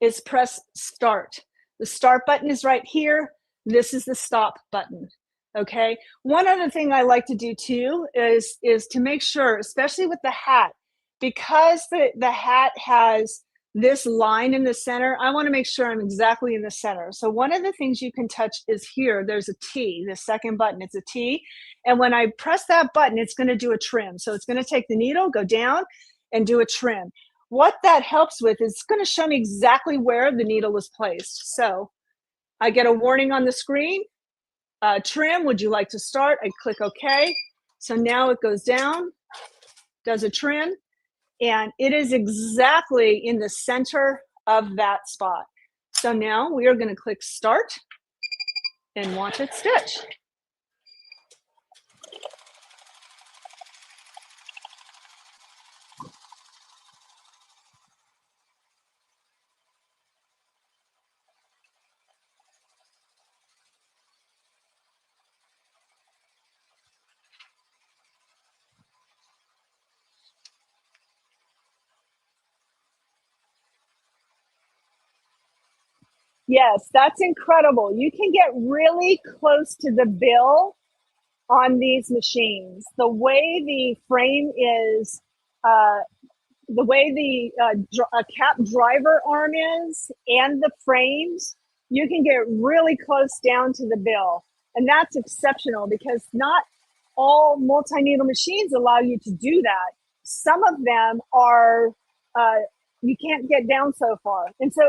is press start. The start button is right here. This is the stop button. Okay. One other thing I like to do too is to make sure, especially with the hat, because the hat has this line in the center, I want to make sure I'm exactly in the center. So one of the things you can touch is here. There's a T, the second button, it's a T. And when I press that button, it's going to do a trim. So it's going to take the needle, go down and do a trim. What that helps with is it's going to show me exactly where the needle is placed. So I get a warning on the screen, trim, would you like to start? I click OK. So now it goes down, does a trim, and it is exactly in the center of that spot. So now we are going to click start and watch it stitch. Yes, that's incredible. You can get really close to the bill on these machines. The way the frame is, the way the cap driver arm is and the frames, you can get really close down to the bill. And that's exceptional because not all multi-needle machines allow you to do that. Some of them are, you can't get down so far. And so,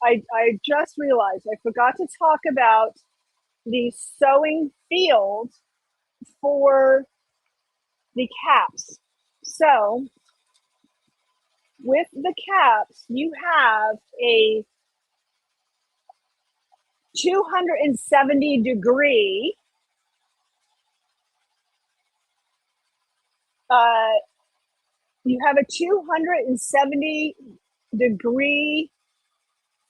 I just realized I forgot to talk about the sewing field for the caps. So with the caps, you have a 270 degree you have a 270 degree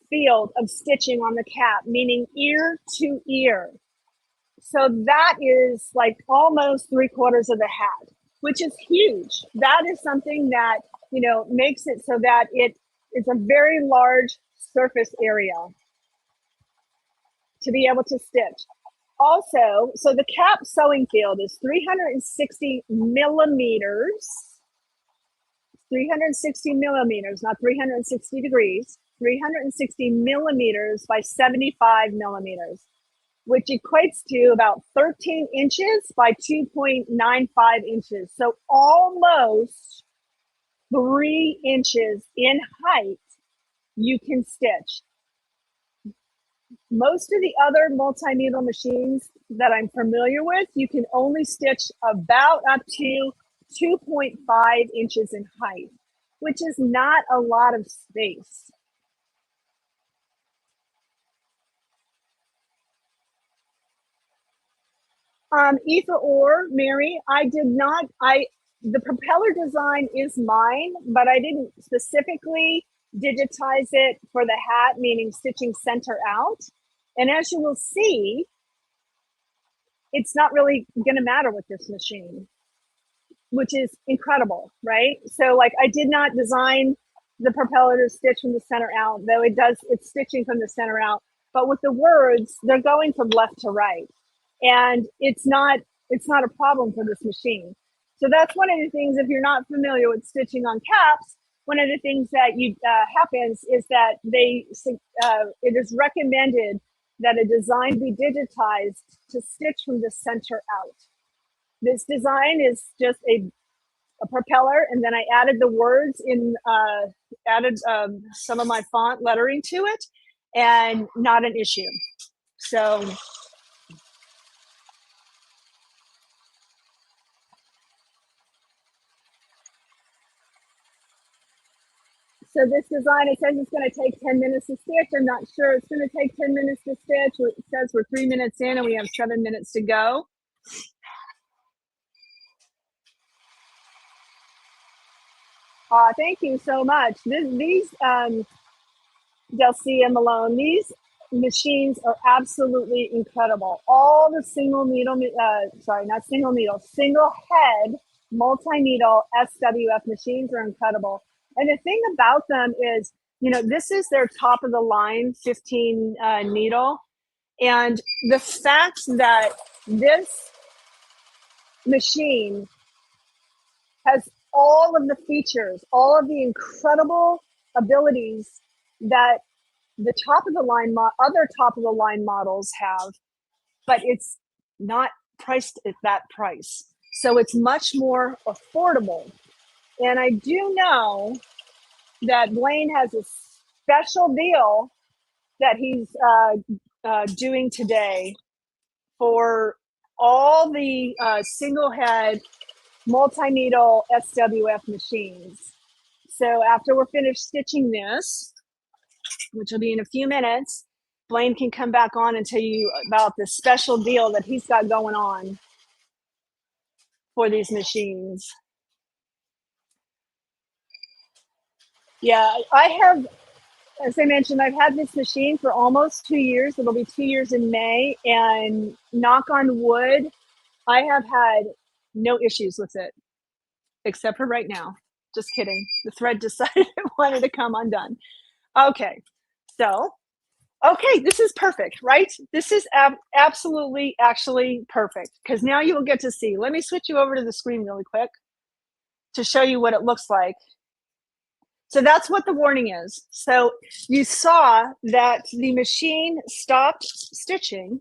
field of stitching on the cap, meaning ear to ear. So that is like almost 3/4 of the hat, which is huge. That is something that, you know, makes it so that it is a very large surface area to be able to stitch. Also, so the cap sewing field is 360 millimeters. 360 millimeters, not 360 degrees, 360 millimeters by 75 millimeters, which equates to about 13 inches by 2.95 inches. So almost 3 inches in height you can stitch. Most of the other multi-needle machines that I'm familiar with, you can only stitch about up to 2.5 inches in height, which is not a lot of space. Either or, Mary, the propeller design is mine, but I didn't specifically digitize it for the hat, meaning stitching center out. And as you will see, it's not really going to matter with this machine, which is incredible, right? So like I did not design the propeller to stitch from the center out, though it's stitching from the center out. But with the words, they're going from left to right. And it's not a problem for this machine. So that's one of the things, if you're not familiar with stitching on caps, one of the things that happens is that it is recommended that a design be digitized to stitch from the center out. This design is just a propeller, and then I added the words in, added some of my font lettering to it, and not an issue. So this design, it says it's going to take 10 minutes to stitch. I'm not sure it's going to take 10 minutes to stitch. It says we're 3 minutes in and we have 7 minutes to go. Thank you so much. These Delcia Malone, these machines are absolutely incredible. All the single head multi-needle SWF machines are incredible. And the thing about them is, you know, this is their top of the line 15 needle. And the fact that this machine has all of the features, all of the incredible abilities that the top of the line, other top of the line models have, but it's not priced at that price. So it's much more affordable. And I do know that Blaine has a special deal that he's doing today for all the single head multi-needle SWF machines. So after we're finished stitching this, which will be in a few minutes, Blaine can come back on and tell you about the special deal that he's got going on for these machines. Yeah, I have, as I mentioned, I've had this machine for almost 2 years. It'll be 2 years in May, and knock on wood, I have had no issues with it, except for right now. Just kidding. The thread decided it wanted to come undone. Okay, so, okay, this is perfect, right? This is absolutely, actually perfect, because now you will get to see. Let me switch you over to the screen really quick to show you what it looks like. So that's what the warning is. So you saw that the machine stopped stitching,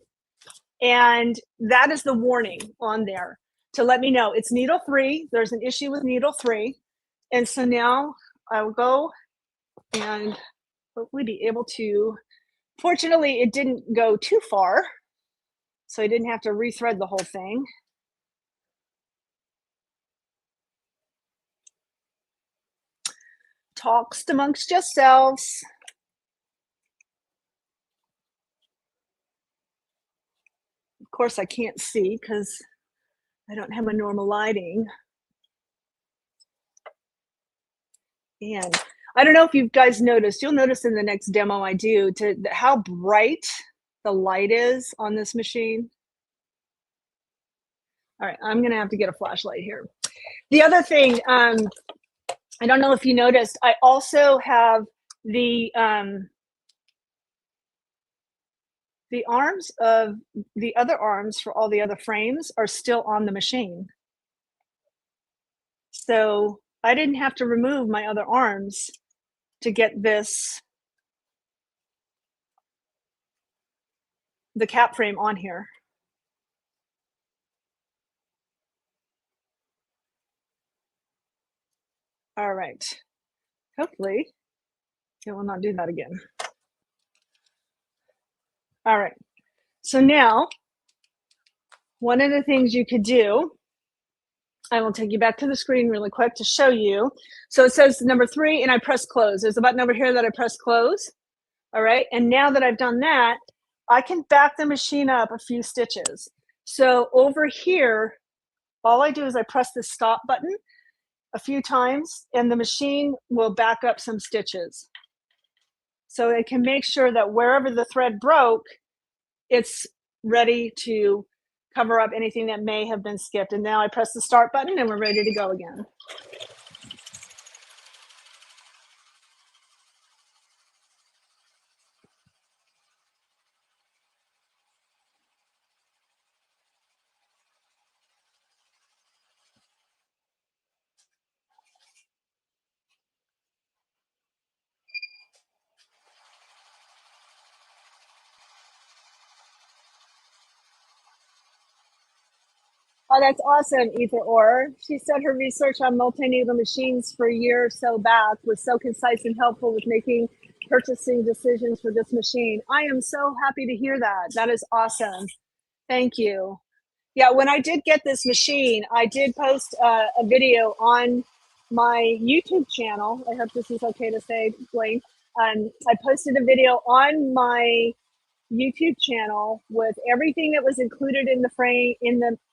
and that is the warning on there to let me know it's needle 3. There's an issue with needle 3. And so now I will go and hopefully be able to, fortunately it didn't go too far, so I didn't have to rethread the whole thing. Talks amongst yourselves. Of course I can't see because I don't have my normal lighting. And I don't know if you guys noticed, you'll notice in the next demo I do how bright the light is on this machine. All right, I'm gonna have to get a flashlight here. The other thing, I don't know if you noticed, I also have the arms of the other arms for all the other frames are still on the machine. So I didn't have to remove my other arms to get this, the cap frame on here. All right, hopefully it will not do that again. All right, so now one of the things you could do, I will take you back to the screen really quick to show you. So it says number 3 and I press close. There's a button over here that I press close. All right, and now that I've done that, I can back the machine up a few stitches. So over here, all I do is I press the stop button a few times and the machine will back up some stitches. So it can make sure that wherever the thread broke, it's ready to cover up anything that may have been skipped. And now I press the start button and we're ready to go again. Oh, that's awesome, Ether Orr. She said her research on multi-needle machines for a year or so back was so concise and helpful with making purchasing decisions for this machine. I am so happy to hear that. That is awesome. Thank you. Yeah, when I did get this machine, I did post a video on my YouTube channel. I hope this is okay to say, Blaine. I posted a video on my YouTube channel with everything that was included in the frame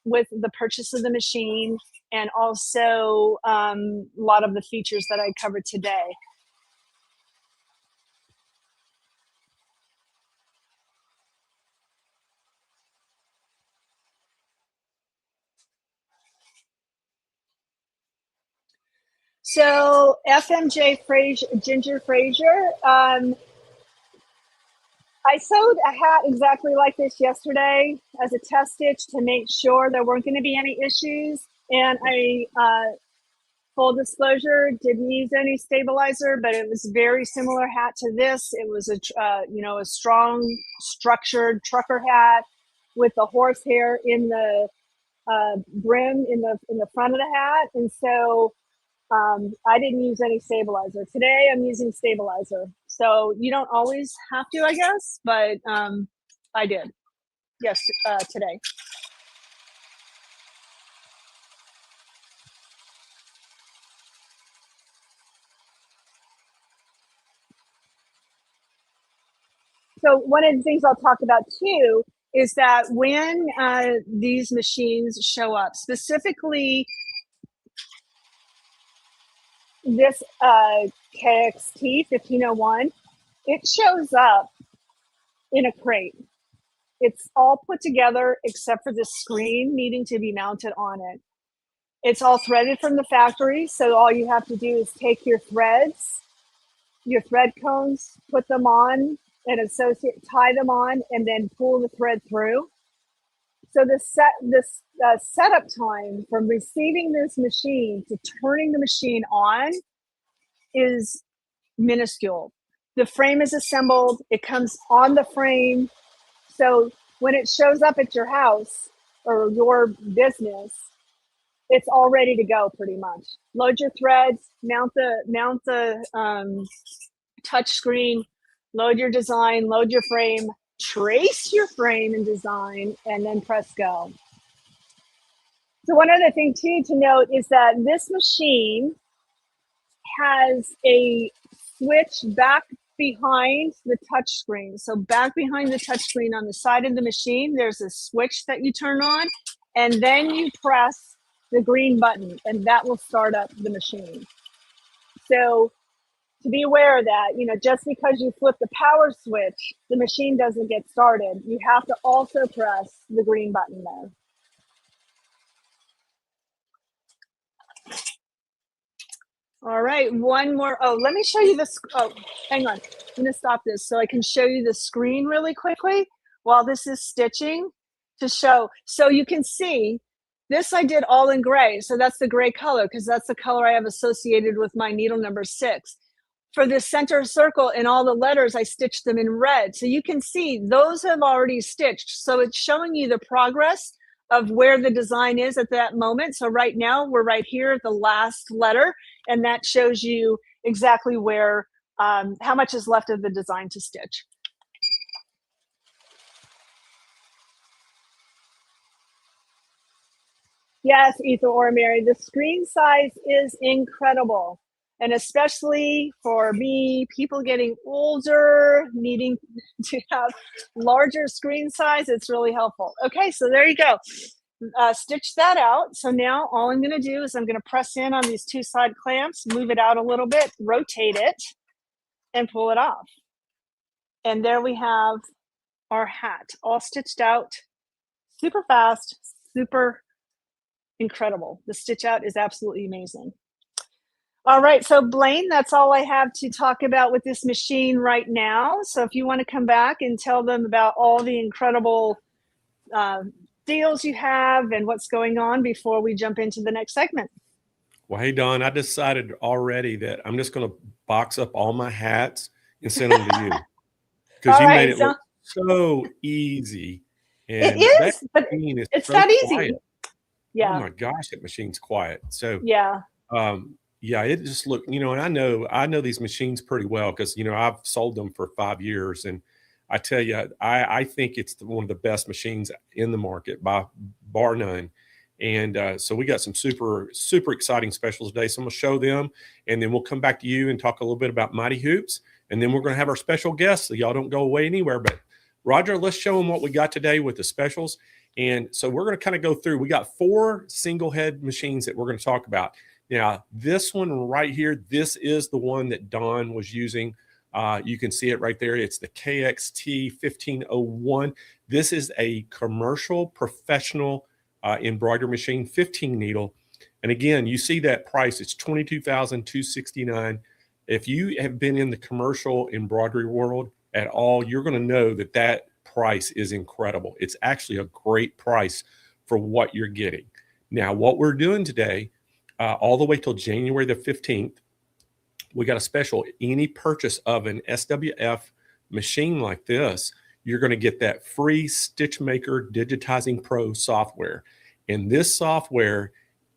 with the purchase of the machine, and also a lot of the features that I covered today. So FMJ Ginger Frazier, I sewed a hat exactly like this yesterday as a test stitch to make sure there weren't going to be any issues. And I, full disclosure, didn't use any stabilizer, but it was a very similar hat to this. It was a strong, structured trucker hat with the horsehair in the brim in the front of the hat, and so I didn't use any stabilizer. Today I'm using stabilizer. So you don't always have to, I guess, but I did. Yes, today. So one of the things I'll talk about too is that when these machines show up, specifically this KXT 1501, it shows up in a crate. It's all put together except for the screen needing to be mounted on it. It's all threaded from the factory, so all you have to do is take your threads, your thread cones, put them on and tie them on, and then pull the thread through. So the setup time from receiving this machine to turning the machine on is minuscule. The frame is assembled, it comes on the frame. So when it shows up at your house or your business, it's all ready to go pretty much. Load your threads, mount the touch screen, load your design, load your frame, trace your frame and design, and then press go. So one other thing too to note is that this machine has a switch back behind the touch screen. So back behind the touch screen on the side of the machine, there's a switch that you turn on, and then you press the green button, and that will start up the machine. So to be aware of that, just because you flip the power switch, the machine doesn't get started. You have to also press the green button there. All right, one more. Oh, let me show you this. Oh, hang on. I'm going to stop this so I can show you the screen really quickly while this is stitching to show. So you can see this I did all in gray. So that's the gray color because that's the color I have associated with my needle number 6. For the center circle and all the letters, I stitched them in red. So you can see those have already stitched. So it's showing you the progress of where the design is at that moment. So right now we're right here at the last letter, and that shows you exactly where, how much is left of the design to stitch. Yes, Ether or Mary, the screen size is incredible. And especially for me, people getting older, needing to have larger screen size, it's really helpful. Okay, so there you go. Stitch that out. So now all I'm going to do is I'm going to press in on these 2 side clamps, move it out a little bit, rotate it, and pull it off. And there we have our hat all stitched out, super fast, super incredible. The stitch out is absolutely amazing. All right, so Blaine, that's all I have to talk about with this machine right now. So if you want to come back and tell them about all the incredible deals you have and what's going on before we jump into the next segment. Well, hey, Dawn, I decided already that I'm just going to box up all my hats and send them to you because you made it look so easy. And it is, but it's so that easy. Quiet. Yeah. my gosh, that machine's quiet. So, Yeah. yeah, it just look, and I know these machines pretty well because, I've sold them for 5 years. And I tell you, I think it's one of the best machines in the market by bar none. And so we got some super, super exciting specials today. So I'm going to show them, and then we'll come back to you and talk a little bit about Mighty Hoops. And then we're going to have our special guests. So y'all don't go away anywhere. But Roger, let's show them what we got today with the specials. And so we're going to kind of go through. We got 4 single head machines that we're going to talk about. Now, this one right here, this is the one that Dawn was using. You can see it right there. It's the KXT 1501. This is a commercial professional embroidery machine, 15 needle. And again, you see that price. It's $22,269. If you have been in the commercial embroidery world at all, you're going to know that that price is incredible. It's actually a great price for what you're getting. Now, what we're doing today, all the way till January the 15th, we got a special. Any purchase of an SWF machine like this, you're going to get that free Stitchmaker Digitizing Pro software. And this software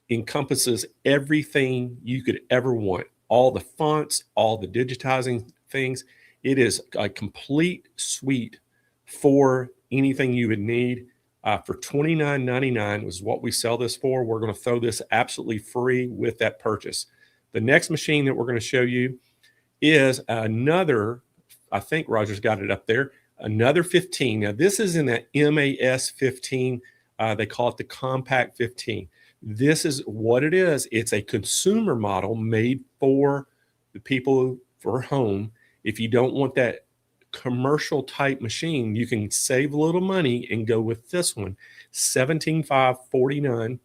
encompasses everything you could ever want. All the fonts, all the digitizing things. It is a complete suite for anything you would need. For $29.99 was what we sell this for. We're going to throw this absolutely free with that purchase. The next machine that we're going to show you is another, I think Roger's got it up there, another 15. Now, this is in that MAS 15. They call it the Compact 15. This is what it is. It's a consumer model made for the people for home. If you don't want that commercial type machine, you can save a little money and go with this one, $17,549.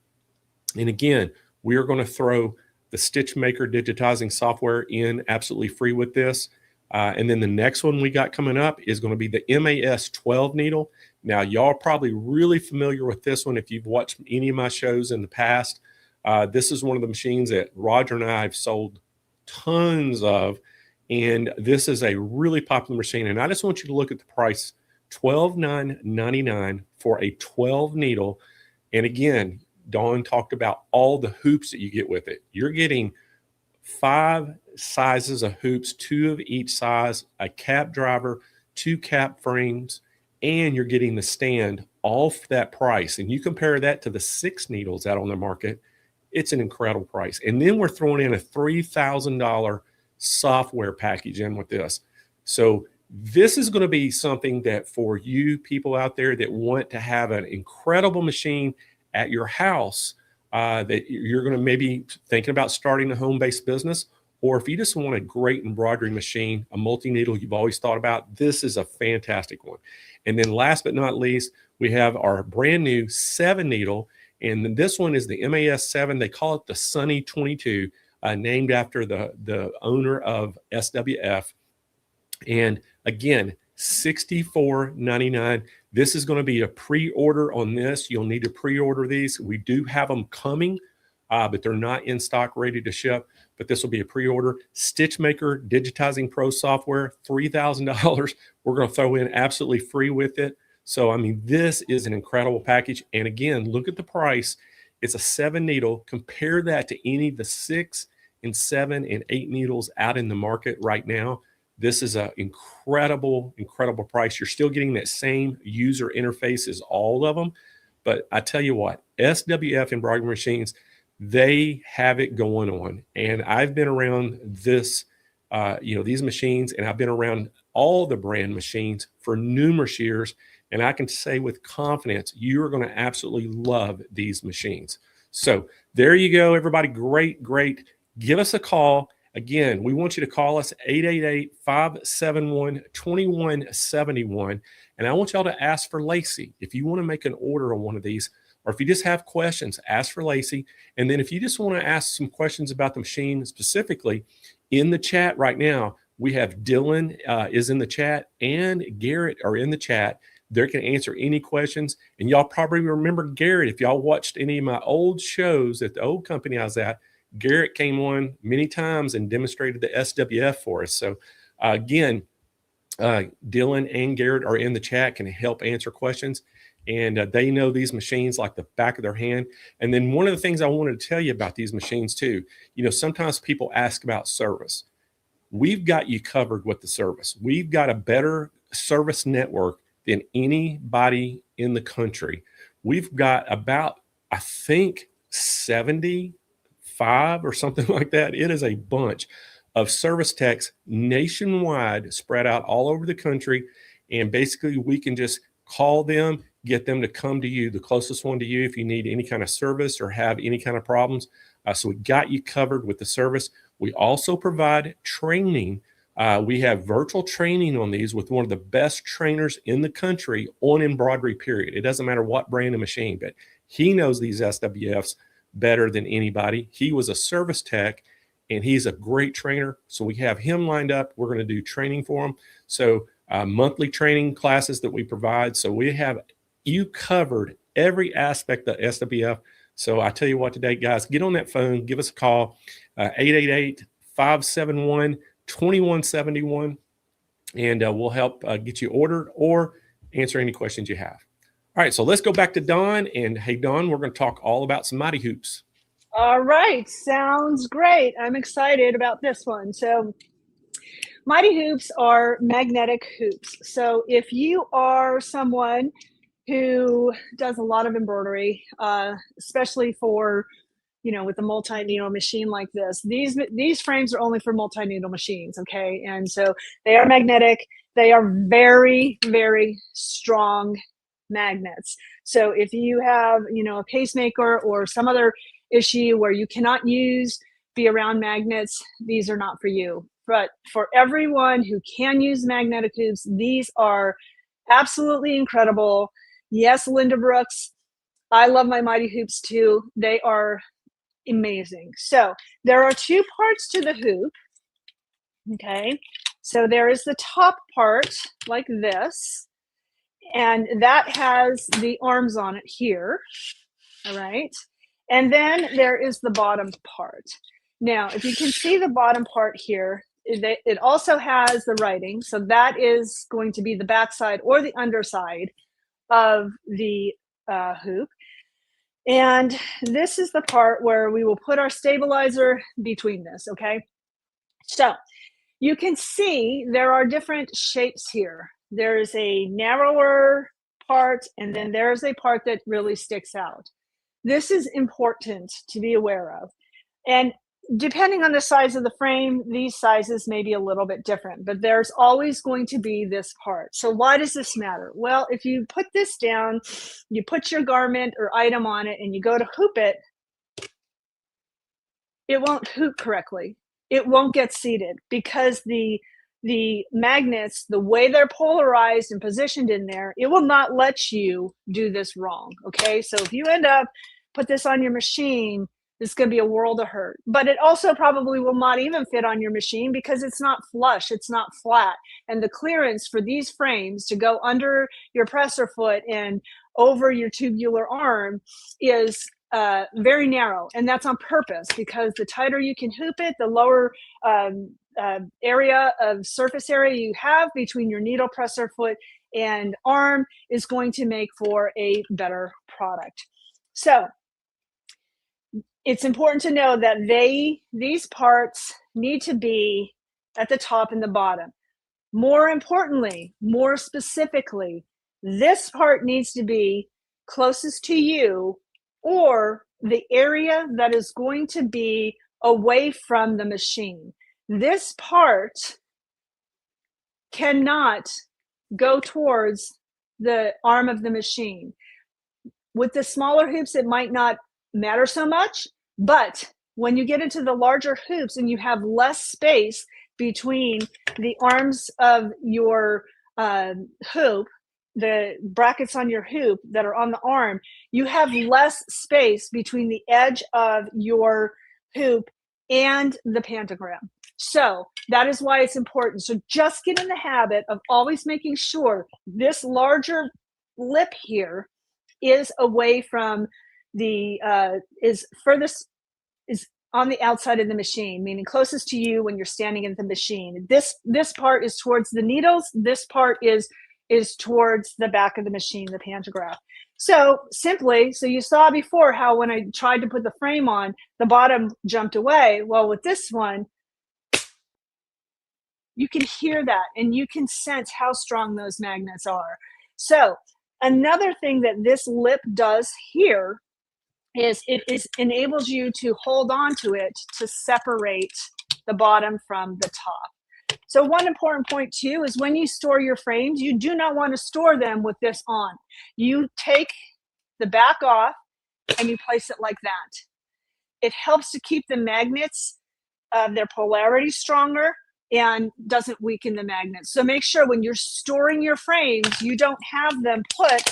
And again, we are going to throw the Stitchmaker digitizing software in absolutely free with this. And then the next one we got coming up is going to be the MAS 12 needle. Now, y'all are probably really familiar with this one if you've watched any of my shows in the past. This is one of the machines that Roger and I have sold tons of. And this is a really popular machine. And I just want you to look at the price, $12,999 for a 12 needle. And again, Dawn talked about all the hoops that you get with it. You're getting 5 sizes of hoops, 2 of each size, a cap driver, 2 cap frames, and you're getting the stand all for that price. And you compare that to the 6 needles out on the market, it's an incredible price. And then we're throwing in a $3,000 software package in with this. So this is going to be something that for you people out there that want to have an incredible machine at your house, that you're going to maybe thinking about starting a home-based business, or if you just want a great embroidery machine, a multi-needle you've always thought about, this is a fantastic one. And then last but not least, we have our brand new 7 needle. And this one is the MAS 7. They call it the Sunny 22. Named after the owner of SWF. And again, $64.99. This is going to be a pre-order on this. You'll need to pre-order these. We do have them coming, but they're not in stock ready to ship. But this will be a pre-order. Stitchmaker Digitizing Pro software, $3,000. We're going to throw in absolutely free with it. So, I mean, this is an incredible package. And again, look at the price. It's a 7 needle. Compare that to any of the 6 and 7 and 8 needles out in the market right now. This is an incredible, incredible price. You're still getting that same user interface as all of them. But I tell you what, SWF embroidery machines, they have it going on. And I've been around this, these machines, and I've been around all the brand machines for numerous years. And I can say with confidence, you are going to absolutely love these machines. So there you go, everybody. Great, great. Give us a call. Again, we want you to call us 888-571-2171. And I want y'all to ask for Lacey. If you want to make an order on one of these, or if you just have questions, ask for Lacey. And then if you just want to ask some questions about the machine specifically, in the chat right now, we have Dylan is in the chat and Garrett are in the chat. They can answer any questions. And y'all probably remember Garrett. If y'all watched any of my old shows at the old company I was at, Garrett came on many times and demonstrated the SWF for us. So again, Dylan and Garrett are in the chat, can help answer questions. And they know these machines like the back of their hand. And then one of the things I wanted to tell you about these machines too, sometimes people ask about service. We've got you covered with the service. We've got a better service network than anybody in the country. We've got about, I think, 75 or something like that. It is a bunch of service techs nationwide, spread out all over the country. And basically we can just call them, get them to come to you, the closest one to you, if you need any kind of service or have any kind of problems. So we got you covered with the service. We also provide training. We have virtual training on these with one of the best trainers in the country on embroidery, period. It doesn't matter what brand of machine, but he knows these SWFs better than anybody. He was a service tech and he's a great trainer. So we have him lined up. We're going to do training for him. So monthly training classes that we provide. So we have you covered every aspect of SWF. So I tell you what today, guys, get on that phone, give us a call, 888-571-2171, and we'll help get you ordered or answer any questions you have. All right, so let's go back to Dawn. And hey, Dawn, we're going to talk all about some mighty hoops. All right, sounds great. I'm excited about this one. So mighty hoops are magnetic hoops. So if you are someone who does a lot of embroidery, especially for, with a multi-needle machine like this, these frames are only for multi-needle machines, okay? And so they are magnetic. They are very, very strong magnets. So if you have, a pacemaker or some other issue where you cannot be around magnets, these are not for you. But for everyone who can use magnetic hoops, these are absolutely incredible. Yes, Linda Brooks, I love my mighty hoops too. They are amazing. So there are two parts to the hoop. Okay, so there is the top part like this, and that has the arms on it here. All right, and then there is the bottom part. Now, if you can see the bottom part here, it also has the writing. So that is going to be the backside or the underside of the hoop. And this is the part where we will put our stabilizer between this, okay? So you can see there are different shapes here. There's a narrower part, and then there's a part that really sticks out. This is important to be aware of. And depending on the size of the frame, these sizes may be a little bit different, but there's always going to be this part. So why does this matter? Well, if you put this down, you put your garment or item on it, and you go to hoop it, it won't hoop correctly. It won't get seated because the magnets, the way they're polarized and positioned in there, it will not let you do this wrong, okay? So if you end up put this on your machine, it's going to be a world of hurt. But it also probably will not even fit on your machine because it's not flush, it's not flat. And the clearance for these frames to go under your presser foot and over your tubular arm is very narrow. And that's on purpose because the tighter you can hoop it, the lower area of surface area you have between your needle, presser foot, and arm is going to make for a better product. So it's important to know that these parts need to be at the top and the bottom. More importantly, more specifically, this part needs to be closest to you or the area that is going to be away from the machine. This part cannot go towards the arm of the machine. With the smaller hoops, it might not matter so much, but when you get into the larger hoops and you have less space between the arms of your hoop, the brackets on your hoop that are on the arm, you have less space between the edge of your hoop and the pentagram. So that is why it's important. So just get in the habit of always making sure this larger lip here is away from the is on the outside of the machine, meaning closest to you when you're standing in the machine. This part is towards the needles. This part is towards the back of the machine, the pantograph. So simply, so you saw before how when I tried to put the frame on, the bottom jumped away. Well, with this one, you can hear that and you can sense how strong those magnets are. So another thing that this lip does here is enables you to hold on to it to separate the bottom from the top. So one important point too is when you store your frames, you do not want to store them with this on. You take the back off and you place it like that. It helps to keep the magnets, their polarity stronger and doesn't weaken the magnets. So make sure when you're storing your frames, you don't have them put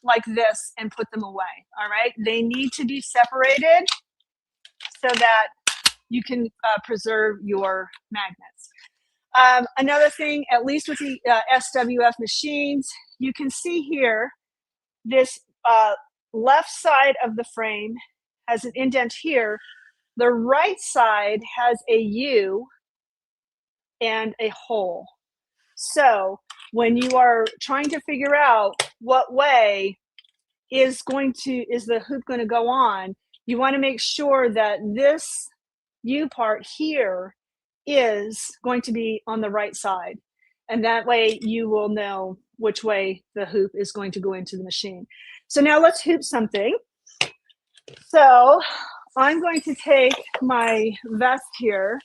like this and put them away. All right, they need to be separated so that you can preserve your magnets. Another thing, at least with the SWF machines, you can see here this left side of the frame has an indent here. The right side has a U and a hole. So when you are trying to figure out what way is the hoop going to go on, you want to make sure that this U part here is going to be on the right side. And that way you will know which way the hoop is going to go into the machine. So now let's hoop something. So I'm going to take my vest here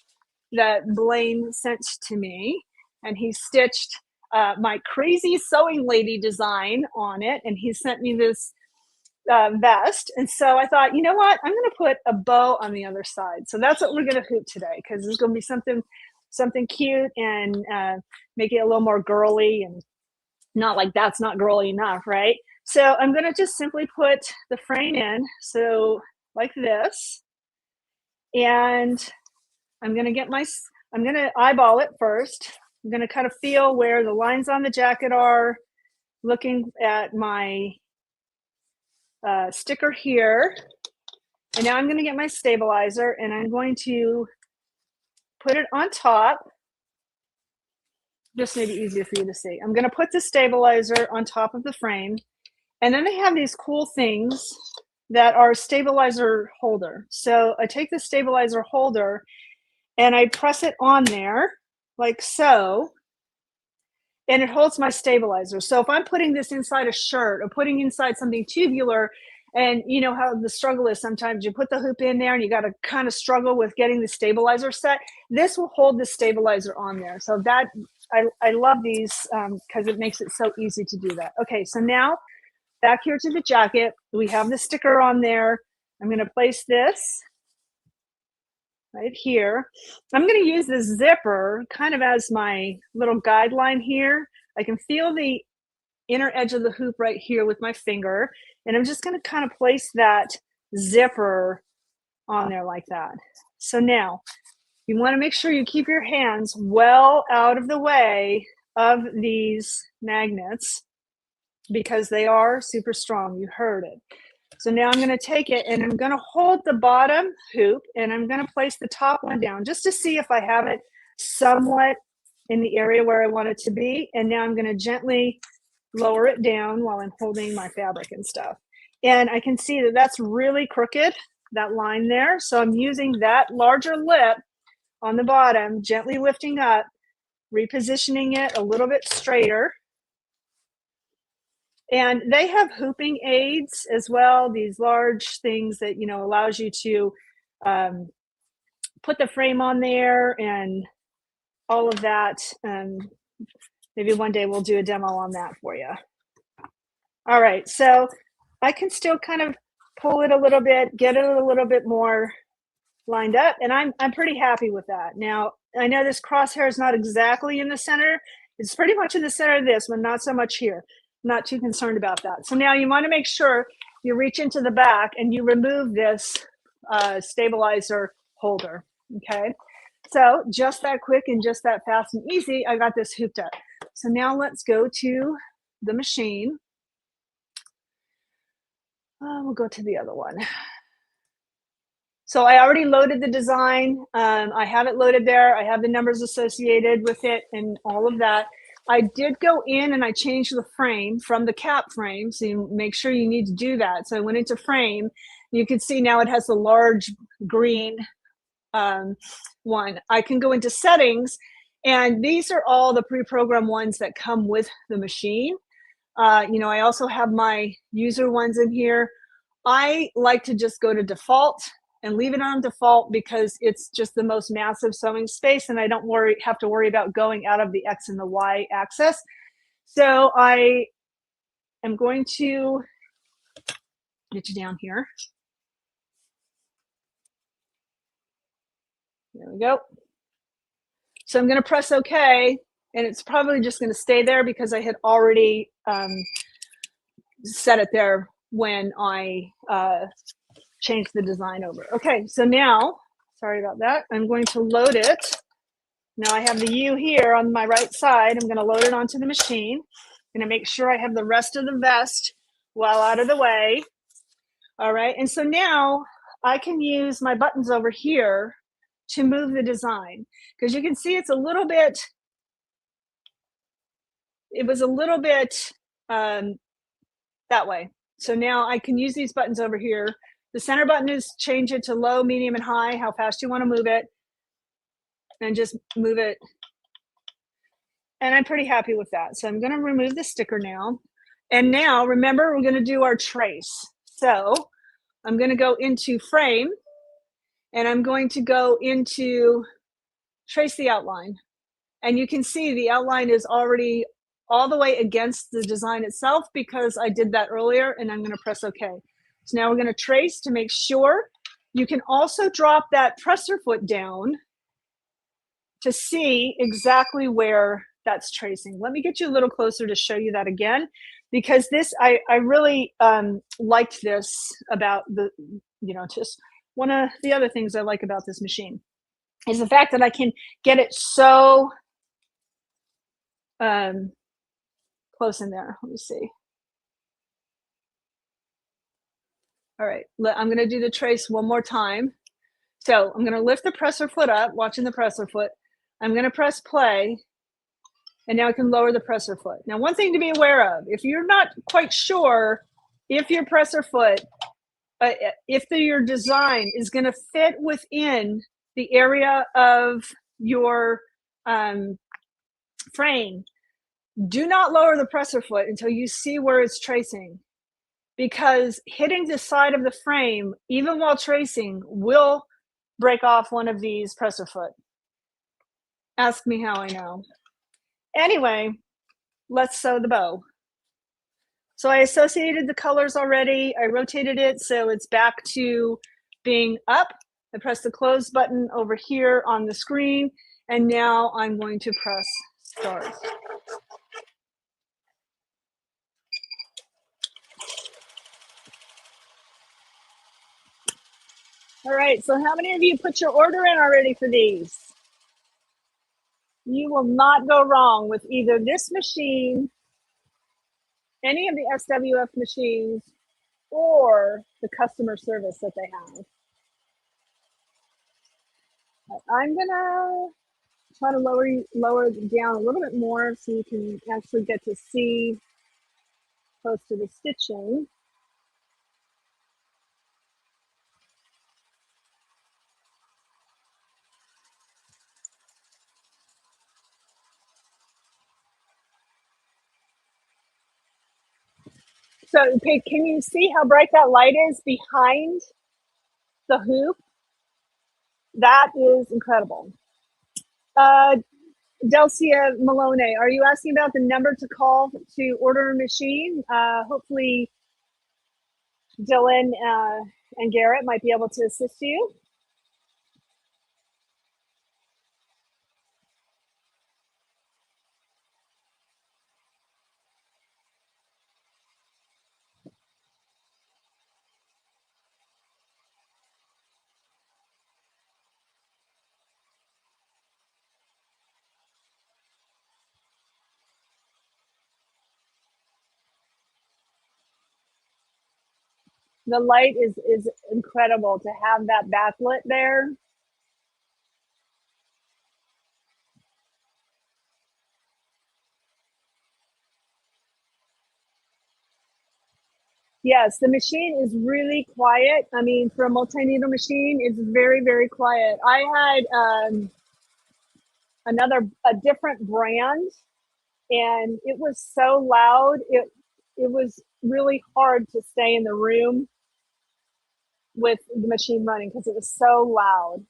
that Blaine sent to me, and he stitched my crazy sewing lady design on it, and he sent me this vest. And so I thought, you know what, I'm going to put a bow on the other side. So that's what we're going to hoop today, because there's going to be something cute and make it a little more girly, and not like that's not girly enough, right? So I'm going to just simply put the frame in, so like this, and I'm going to eyeball it first. I'm going to kind of feel where the lines on the jacket are, looking at my sticker here. And now I'm going to get my stabilizer and I'm going to put it on top. This may be easier for you to see. I'm going to put the stabilizer on top of the frame. And then they have these cool things that are stabilizer holder. So I take the stabilizer holder and I press it on there like so, and it holds my stabilizer. So if I'm putting this inside a shirt or putting inside something tubular, and you know how the struggle is sometimes you put the hoop in there and you got to kind of struggle with getting the stabilizer set, this will hold the stabilizer on there. So that I love these because it makes it so easy to do that. Okay, so now back here to the jacket, we have the sticker on there. I'm going to place this right here. I'm going to use this zipper kind of as my little guideline here. I can feel the inner edge of the hoop right here with my finger, and I'm just going to kind of place that zipper on there like that. So now you want to make sure you keep your hands well out of the way of these magnets because they are super strong. You heard it. So now I'm going to take it and I'm going to hold the bottom hoop and I'm going to place the top one down just to see if I have it somewhat in the area where I want it to be. And now I'm going to gently lower it down while I'm holding my fabric and stuff. And I can see that that's really crooked, that line there. So I'm using that larger lip on the bottom, gently lifting up, repositioning it a little bit straighter. And they have hooping aids as well, these large things that, you know, allows you to put the frame on there and all of that. Maybe one day we'll do a demo on that for you. All right, so I can still kind of pull it a little bit, get it a little bit more lined up, and I'm pretty happy with that. Now, I know this crosshair is not exactly in the center. It's pretty much in the center of this, but not so much here. Not too concerned about that. So now you want to make sure you reach into the back and you remove this stabilizer holder, okay? So just that quick and just that fast and easy, I got this hooped up. So now let's go to the machine. We'll go to the other one. So I already loaded the design. I have it loaded there. I have the numbers associated with it and all of that. I did go in and I changed the frame from the cap frame. So you make sure you need to do that. So I went into frame. You can see now it has the large green one. I can go into settings, and these are all the pre-programmed ones that come with the machine. I also have my user ones in here. I like to just go to default and leave it on default because it's just the most massive sewing space, and I don't have to worry about going out of the X and the Y axis. So I am going to get you down here. There we go. So I'm going to press OK, and it's probably just going to stay there because I had already set it there when I changed the design over. Okay, so now, sorry about that. I'm going to load it. Now I have the U here on my right side. I'm going to load it onto the machine. I'm going to make sure I have the rest of the vest well out of the way. All right, and so now I can use my buttons over here to move the design, because you can see it's a little bit, it was a little bit that way. So now I can use these buttons over here. The center button is change it to low, medium, and high, how fast you want to move it, and just move it. And I'm pretty happy with that. So I'm going to remove the sticker now. And now, remember, we're going to do our trace. So I'm going to go into frame, and I'm going to go into trace the outline. And you can see the outline is already all the way against the design itself because I did that earlier, and I'm going to press OK. So now we're going to trace to make sure. You can also drop that presser foot down to see exactly where that's tracing. Let me get you a little closer to show you that again, because this, I really liked this about the, just one of the other things I like about this machine is the fact that I can get it so close in there. Let me see. All right, I'm going to do the trace one more time. So I'm going to lift the presser foot up, watching the presser foot. I'm going to press play, and now I can lower the presser foot. Now, one thing to be aware of, if you're not quite sure if your presser foot, your design is going to fit within the area of your frame, do not lower the presser foot until you see where it's tracing, because hitting the side of the frame, even while tracing, will break off one of these presser foot. Ask me how I know. Anyway, let's sew the bow. So I associated the colors already. I rotated it so it's back to being up. I pressed the close button over here on the screen, and now I'm going to press start. All right, so how many of you put your order in already for these? You will not go wrong with either this machine, any of the SWF machines, or the customer service that they have. I'm gonna try to lower it down a little bit more so you can actually get to see close to the stitching. So can you see how bright that light is behind the hoop? That is incredible. Delcia Malone, are you asking about the number to call to order a machine? Hopefully Dylan and Garrett might be able to assist you. The light is incredible to have that backlit there. Yes, the machine is really quiet. I mean, for a multi-needle machine, it's very, very quiet. I had a different brand, and it was so loud. It was really hard to stay in the room with the machine running because it was so loud.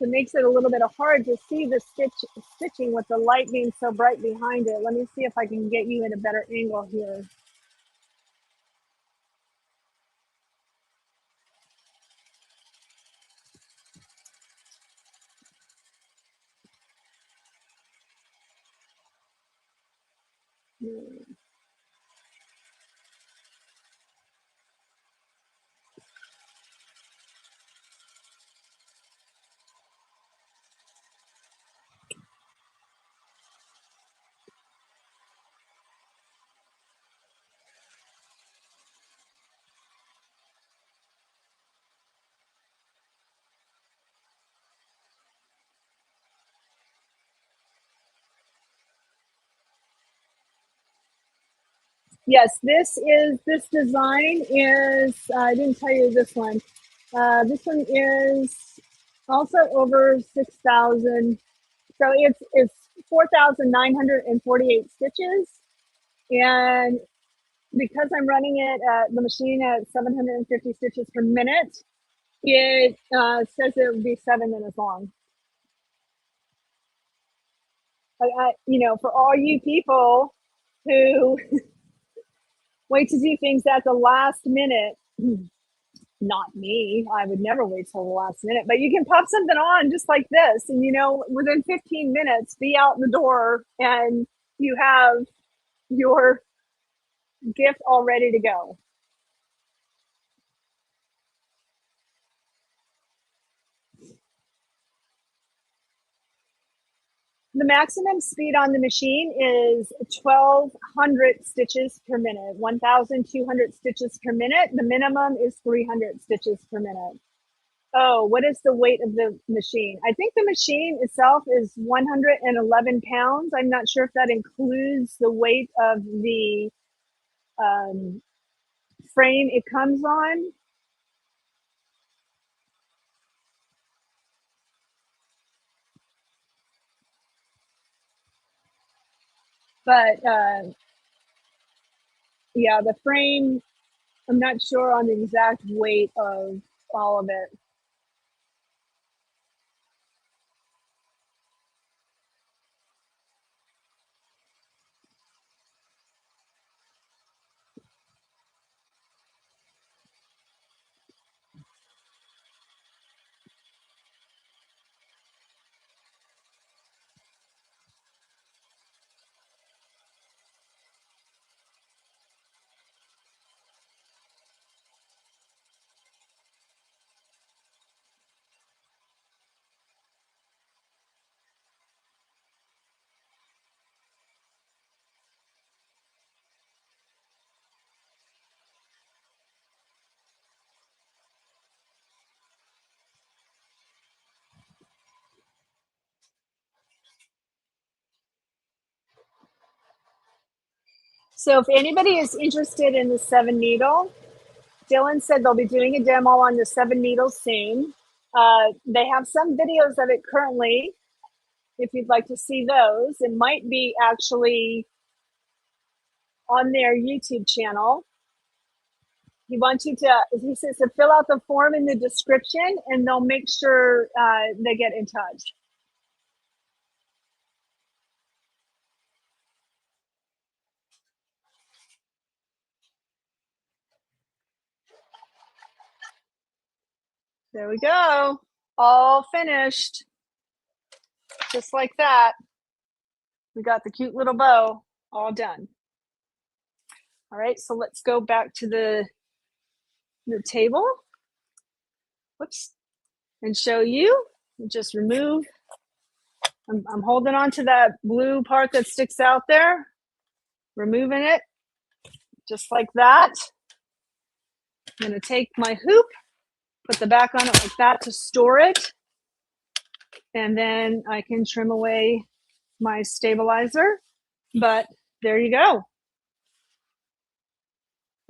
It makes it a little bit hard to see the stitching with the light being so bright behind it. Let me see if I can get you in a better angle here. Yes, this design is, I didn't tell you this one. This one is also over 6,000. So it's 4,948 stitches. And because I'm running it at the machine at 750 stitches per minute, it says it would be 7 minutes long. You know, for all you people who wait to do things at the last minute, not me. I would never wait till the last minute, but you can pop something on just like this, and you know, within 15 minutes, be out the door, and you have your gift all ready to go. The maximum speed on the machine is 1,200 stitches per minute, 1,200 stitches per minute. The minimum is 300 stitches per minute. Oh, what is the weight of the machine? I think the machine itself is 111 pounds. I'm not sure if that includes the weight of the frame it comes on. But yeah, the frame, I'm not sure on the exact weight of all of it. So if anybody is interested in the 7 needle, Dylan said they'll be doing a demo on the 7 needles soon. They have some videos of it currently. If you'd like to see those, it might be actually on their YouTube channel. he wants you to, he says to fill out the form in the description and they'll make sure they get in touch. There we go. All finished. Just like that. We got the cute little bow all done. All right, so let's go back to the table. Whoops. And show you. Just remove. I'm holding on to that blue part that sticks out there. Removing it. Just like that. I'm going to take my hoop, put the back on it like that to store it. And then I can trim away my stabilizer. But there you go.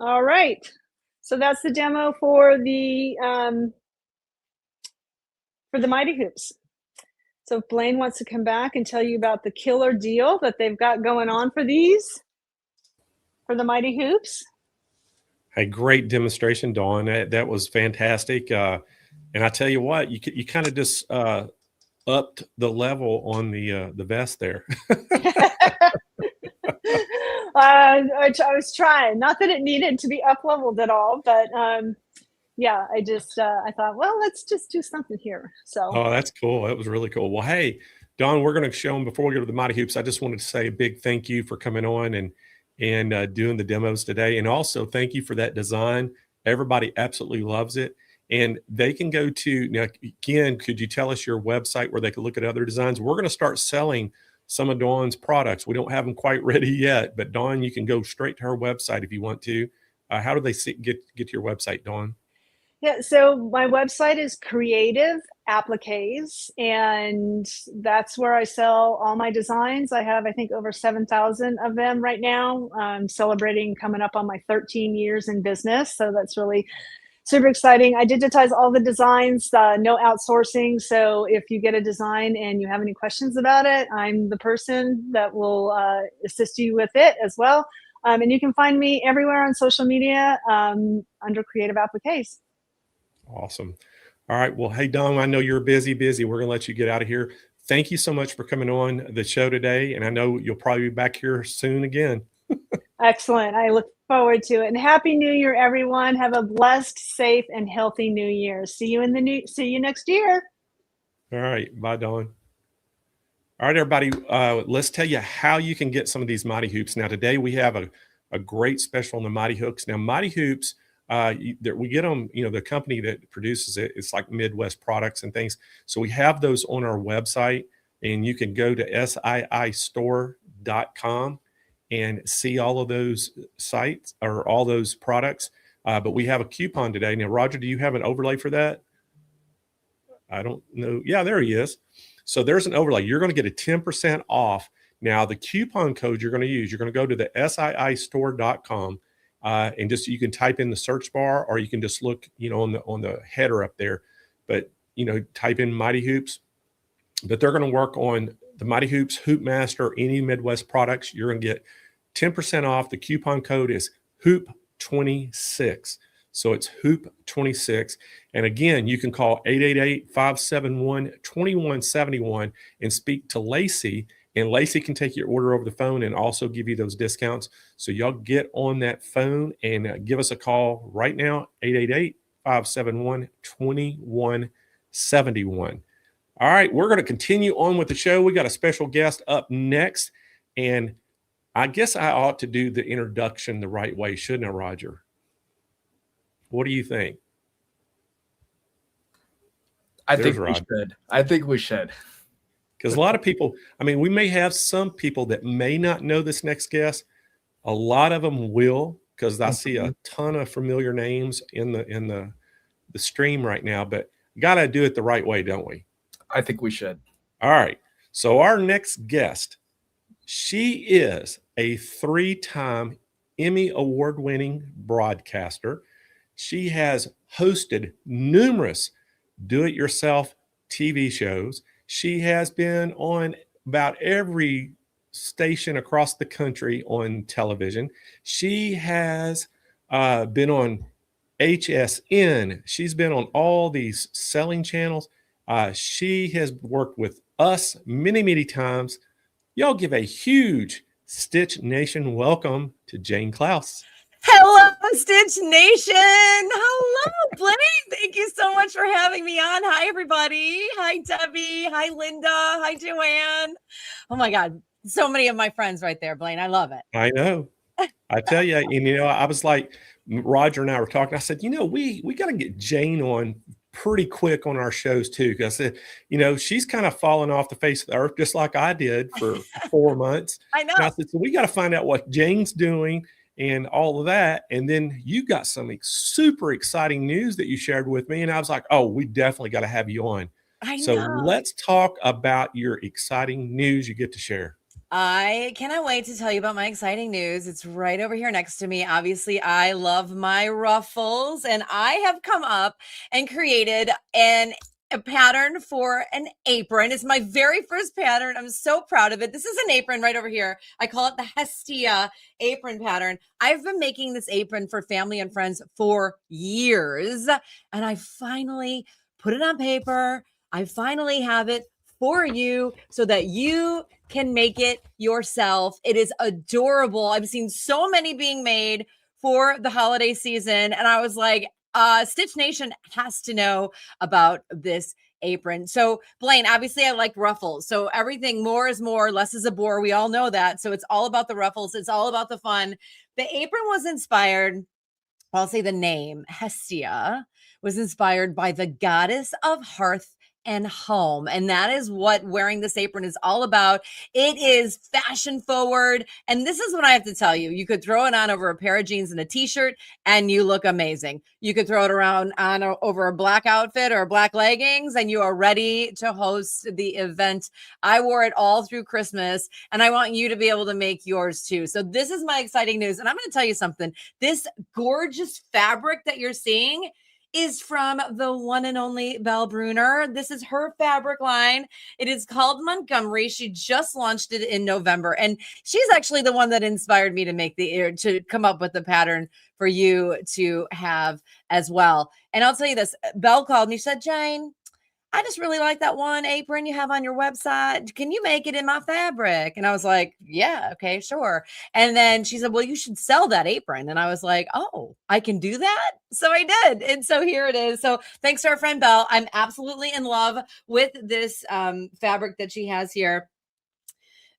All right. So that's the demo for the Mighty Hoops. So if Blaine wants to come back and tell you about the killer deal that they've got going on for these, for the Mighty Hoops. A great demonstration, Dawn. That was fantastic. And I tell you what, you kind of just upped the level on the vest there. I was trying. Not that it needed to be up leveled at all, but yeah, I thought, well, let's just do something here. So. Oh, that's cool. That was really cool. Well, hey, Dawn, we're going to show them before we go to the Mighty Hoops. I just wanted to say a big thank you for coming on and doing the demos today. And also thank you for that design. Everybody absolutely loves it. And they can go to, now, again, could you tell us your website where they can look at other designs? We're going to start selling some of Dawn's products. We don't have them quite ready yet, but Dawn, you can go straight to her website if you want to. How do they get to your website, Dawn? Yeah, so my website is Creative Appliques, and that's where I sell all my designs. I have, I think, over 7,000 of them right now. I'm celebrating coming up on my 13 years in business, so that's really super exciting. I digitize all the designs, no outsourcing. So if you get a design and you have any questions about it, I'm the person that will assist you with it as well. And you can find me everywhere on social media under Creative Appliques. Awesome. All right. Well, hey, Dawn, I know you're busy. We're going to let you get out of here. Thank you so much for coming on the show today. And I know you'll probably be back here soon again. Excellent. I look forward to it. And Happy New Year, everyone. Have a blessed, safe, and healthy New Year. See you next year. All right. Bye, Dawn. All right, everybody. Let's tell you how you can get some of these Mighty Hoops. Now, today we have a great special on the Mighty Hooks. Now, Mighty Hoops, we get them, the company that produces it, it's like Midwest Products and things. So we have those on our website, and you can go to siistore.com and see all of those sites or all those products. But we have a coupon today. Now, Roger, do you have an overlay for that? I don't know. Yeah, there he is. So there's an overlay. You're going to get a 10% off. Now, the coupon code you're going to use, you're going to go to the siistore.com. And just, you can type in the search bar, or you can just look, on the header up there, but, type in Mighty Hoops. But they're going to work on the Mighty Hoops, Hoop Master, any Midwest products. You're going to get 10% off. The coupon code is Hoop26. So it's Hoop26. And again, you can call 888-571-2171 and speak to Lacey. And Lacey can take your order over the phone and also give you those discounts. So y'all get on that phone and give us a call right now, 888-571-2171. All right, we're going to continue on with the show. We got a special guest up next. And I guess I ought to do the introduction the right way, shouldn't I, Roger? What do you think? I think we should. Because a lot of people, we may have some people that may not know this next guest. A lot of them will, because I see a ton of familiar names in the stream right now. But got to do it the right way, don't we? I think we should. All right. So our next guest, she is a 3-time Emmy award-winning broadcaster. She has hosted numerous do-it-yourself TV shows. She has been on about every station across the country on television. She has been on HSN. She's been on all these selling channels. She has worked with us many, many times. Y'all give a huge Stitch Nation welcome to Jane Klaus. Hello, Stitch Nation. Hello, Blaine. Thank you so much for having me on. Hi, everybody. Hi, Debbie. Hi, Linda. Hi, Joanne. Oh, my God. So many of my friends right there, Blaine. I love it. I know. I tell you, and I was like, Roger and I were talking. I said, we got to get Jane on pretty quick on our shows too, because I said, she's kind of fallen off the face of the earth just like I did for 4 months. I know. And I said, so we got to find out what Jane's doing and all of that. And then you got some super exciting news that you shared with me, and I was like, oh, we definitely got to have you on. So let's talk about your exciting news you get to share. I cannot wait to tell you about my exciting news. It's right over here next to me. Obviously, I love my ruffles, and I have come up and created a pattern for an apron. It's my very first pattern. I'm so proud of it. This is an apron right over here. I call it the Hestia apron pattern. I've been making this apron for family and friends for years, and I finally put it on paper. I finally have it for you so that you can make it yourself. It is adorable. I've seen so many being made for the holiday season, and I was like, Stitch Nation has to know about this apron. So Blaine, obviously I like ruffles. So everything more is more, less is a bore. We all know that. So it's all about the ruffles. It's all about the fun. The apron was inspired, I'll say the name, Hestia, was inspired by the goddess of hearth and home. And that is what wearing this apron is all about. It is fashion forward. And this is what I have to tell you. You could throw it on over a pair of jeans and a t-shirt and you look amazing. You could throw it around over a black outfit or black leggings and you are ready to host the event. I wore it all through Christmas and I want you to be able to make yours too. So this is my exciting news. And I'm going to tell you something. This gorgeous fabric that you're seeing is from the one and only Belle Bruner. This is her fabric line. It is called Montgomery. She just launched it in November. And she's actually the one that inspired me to to come up with the pattern for you to have as well. And I'll tell you this, Belle called me, she said, Jane, I just really like that one apron you have on your website. Can you make it in my fabric? And I was like, yeah, okay, sure. And then she said, well, you should sell that apron. And I was like, oh, I can do that? So I did. And so here it is. So thanks to our friend Belle, I'm absolutely in love with this fabric that she has here.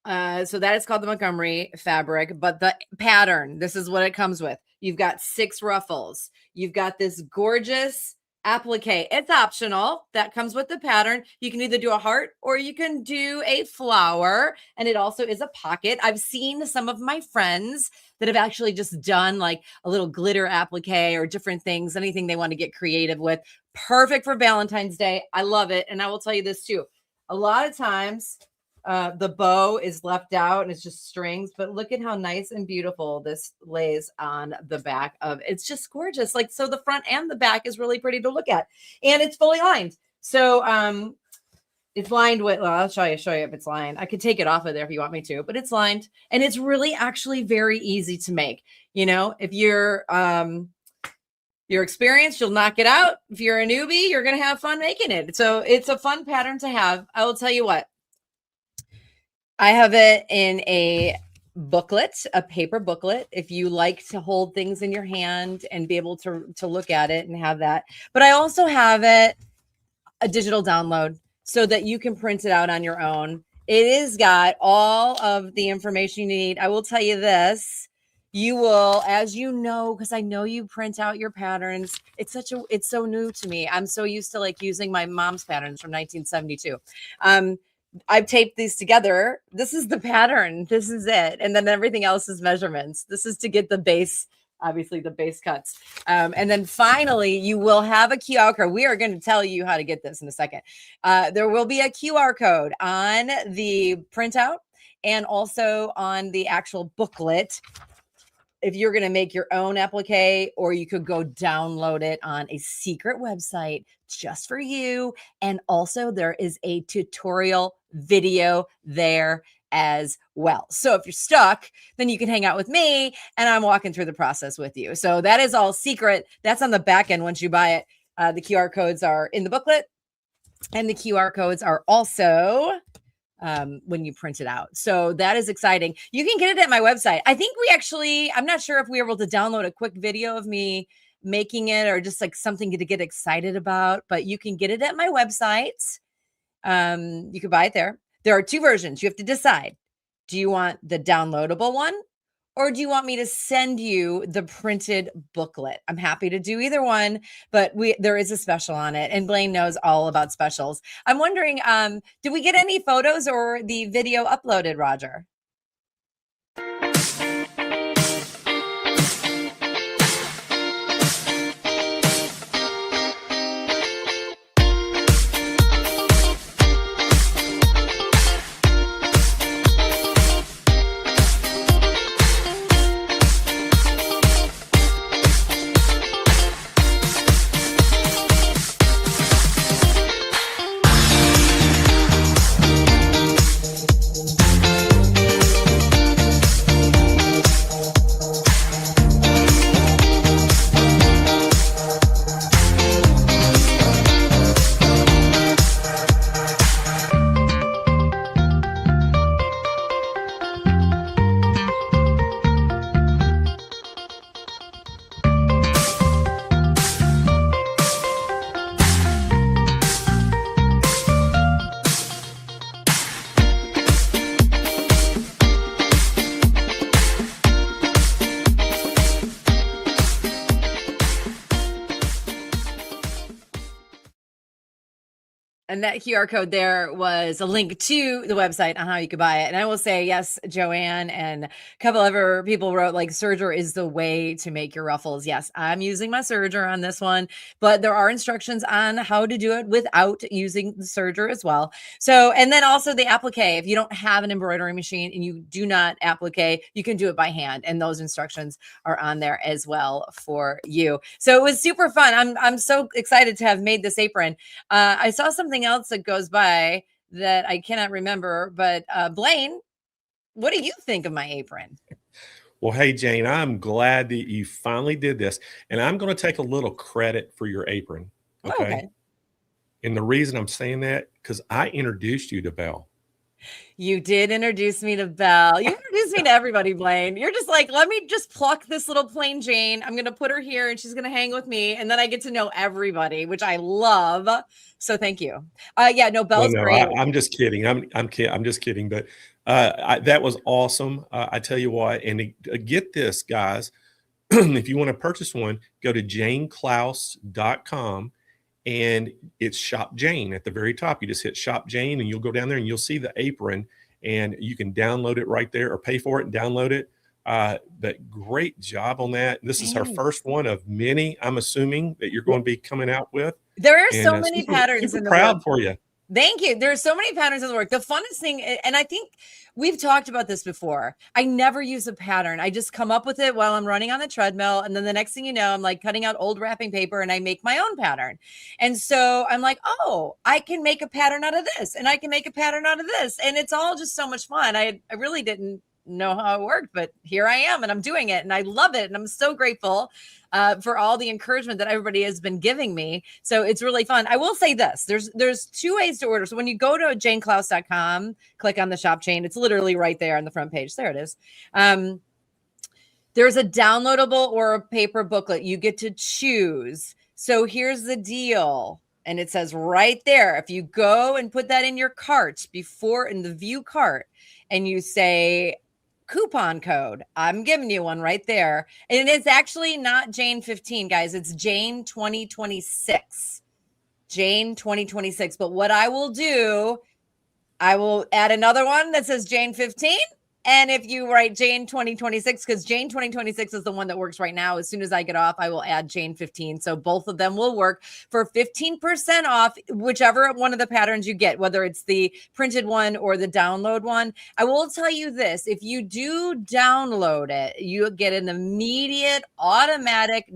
So that is called the Montgomery fabric, but the pattern, this is what it comes with. You've got 6 ruffles. You've got this gorgeous applique. It's optional. That comes with the pattern. You can either do a heart or you can do a flower. And it also is a pocket. I've seen some of my friends that have actually just done like a little glitter applique or different things, anything they want to get creative with. Perfect for Valentine's Day. I love it. And I will tell you this too. A lot of times the bow is left out and it's just strings, but look at how nice and beautiful this lays on the back of it's just gorgeous. Like, so the front and the back is really pretty to look at, and it's fully lined. So it's lined with, well, I'll show you if it's lined. I could take it off of there if you want me to, but it's lined and it's really actually very easy to make. If you're experienced, you'll knock it out. If you're a newbie, you're going to have fun making it. So it's a fun pattern to have. I will tell you what, I have it in a booklet, a paper booklet, if you like to hold things in your hand and be able to look at it and have that. But I also have it a digital download so that you can print it out on your own. It has got all of the information you need. I will tell you this. You will, as you know, because I know you print out your patterns. It's so new to me. I'm so used to like using my mom's patterns from 1972. I've taped these together. This is the pattern. This is it. And then everything else is measurements. This is to get the base, obviously the base cuts. And then finally, you will have a QR code. We are going to tell you how to get this in a second. There will be a QR code on the printout and also on the actual booklet. if you're going to make your own applique, or you could go download it on a secret website just for you. And also there is a tutorial video there as well. So if you're stuck, then you can hang out with me and I'm walking through the process with you. So that is all secret. That's on the back end once you buy it. The QR codes are in the booklet, and the QR codes are also when you print it out. So that is exciting. You can get it at my website. I think I'm not sure if we were able to download a quick video of me making it, or just like something to get excited about, but you can get it at my website. You can buy it there. There are two versions. You have to decide. Do you want the downloadable one, or do you want me to send you the printed booklet? I'm happy to do either one, but there is a special on it, and Blaine knows all about specials. I'm wondering, did we get any photos or the video uploaded, Roger? And that QR code there was a link to the website on how you could buy it. And I will say, yes, Joanne and a couple other people wrote like serger is the way to make your ruffles. Yes, I'm using my serger on this one, but there are instructions on how to do it without using the serger as well. So, and then also the applique. If you don't have an embroidery machine and you do not applique, you can do it by hand. And those instructions are on there as well for you. So it was super fun. I'm so excited to have made this apron. I saw something else that goes by that I cannot remember, but Blaine, what do you think of my apron? Well, hey, Jane, I'm glad that you finally did this. And I'm going to take a little credit for your apron. Okay. Okay. And the reason I'm saying that, because I introduced you to Belle. You did introduce me to Belle. You introduced me to everybody, Blaine. You're just like, let me just pluck this little plain Jane. I'm going to put her here and she's going to hang with me. And then I get to know everybody, which I love. So thank you. Yeah, no, Belle's great. I'm just kidding. I'm just kidding. But that was awesome. I tell you what, and get this, guys, if you want to purchase one, go to janeclaus.com. And it's Shop Jane at the very top. You just hit Shop Jane and you'll go down there and you'll see the apron and you can download it right there or pay for it and download it. But great job on that. This is our first one of many, I'm assuming, that you're going to be coming out with. There are so many patterns in the proud for you. Thank you. There's so many patterns in the work. The funnest thing, and I think we've talked about this before, I never use a pattern. I just come up with it while I'm running on the treadmill. And then the next thing you know, I'm like cutting out old wrapping paper and I make my own pattern. And so I'm like, oh, I can make a pattern out of this and I can make a pattern out of this. And it's all just so much fun. I really didn't know how it worked, but here I am and I'm doing it and I love it. And I'm so grateful for all the encouragement that everybody has been giving me. So it's really fun. I will say this, there's two ways to order. So when you go to janeclaus.com, click on the shop chain, it's literally right there on the front page. There it is. There's a downloadable or a paper booklet. You get to choose. So here's the deal. And it says right there, if you go and put that in your cart before in the view cart and you say coupon code, I'm giving you one right there. And it's actually not Jane 15, guys. It's Jane 2026. Jane 2026. But what I will do, I will add another one that says Jane 15. And if you write Jane 2026, because Jane 2026 is the one that works right now. As soon as I get off, I will add Jane 15. So both of them will work for 15% off, whichever one of the patterns you get, whether it's the printed one or the download one. I will tell you this, if you do download it, you get an immediate automatic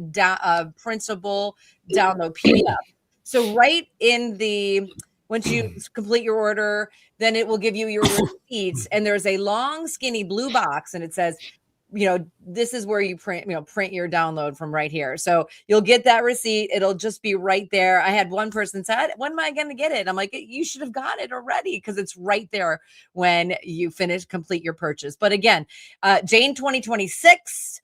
printable download PDF. So right in the, once you complete your order, then it will give you your receipts, and there's a long skinny blue box, and it says, this is where you print your download from right here. So you'll get that receipt. It'll just be right there. I had one person said, when am I going to get it? I'm like, you should have got it already, because it's right there when you complete your purchase. But again, Jane 2026,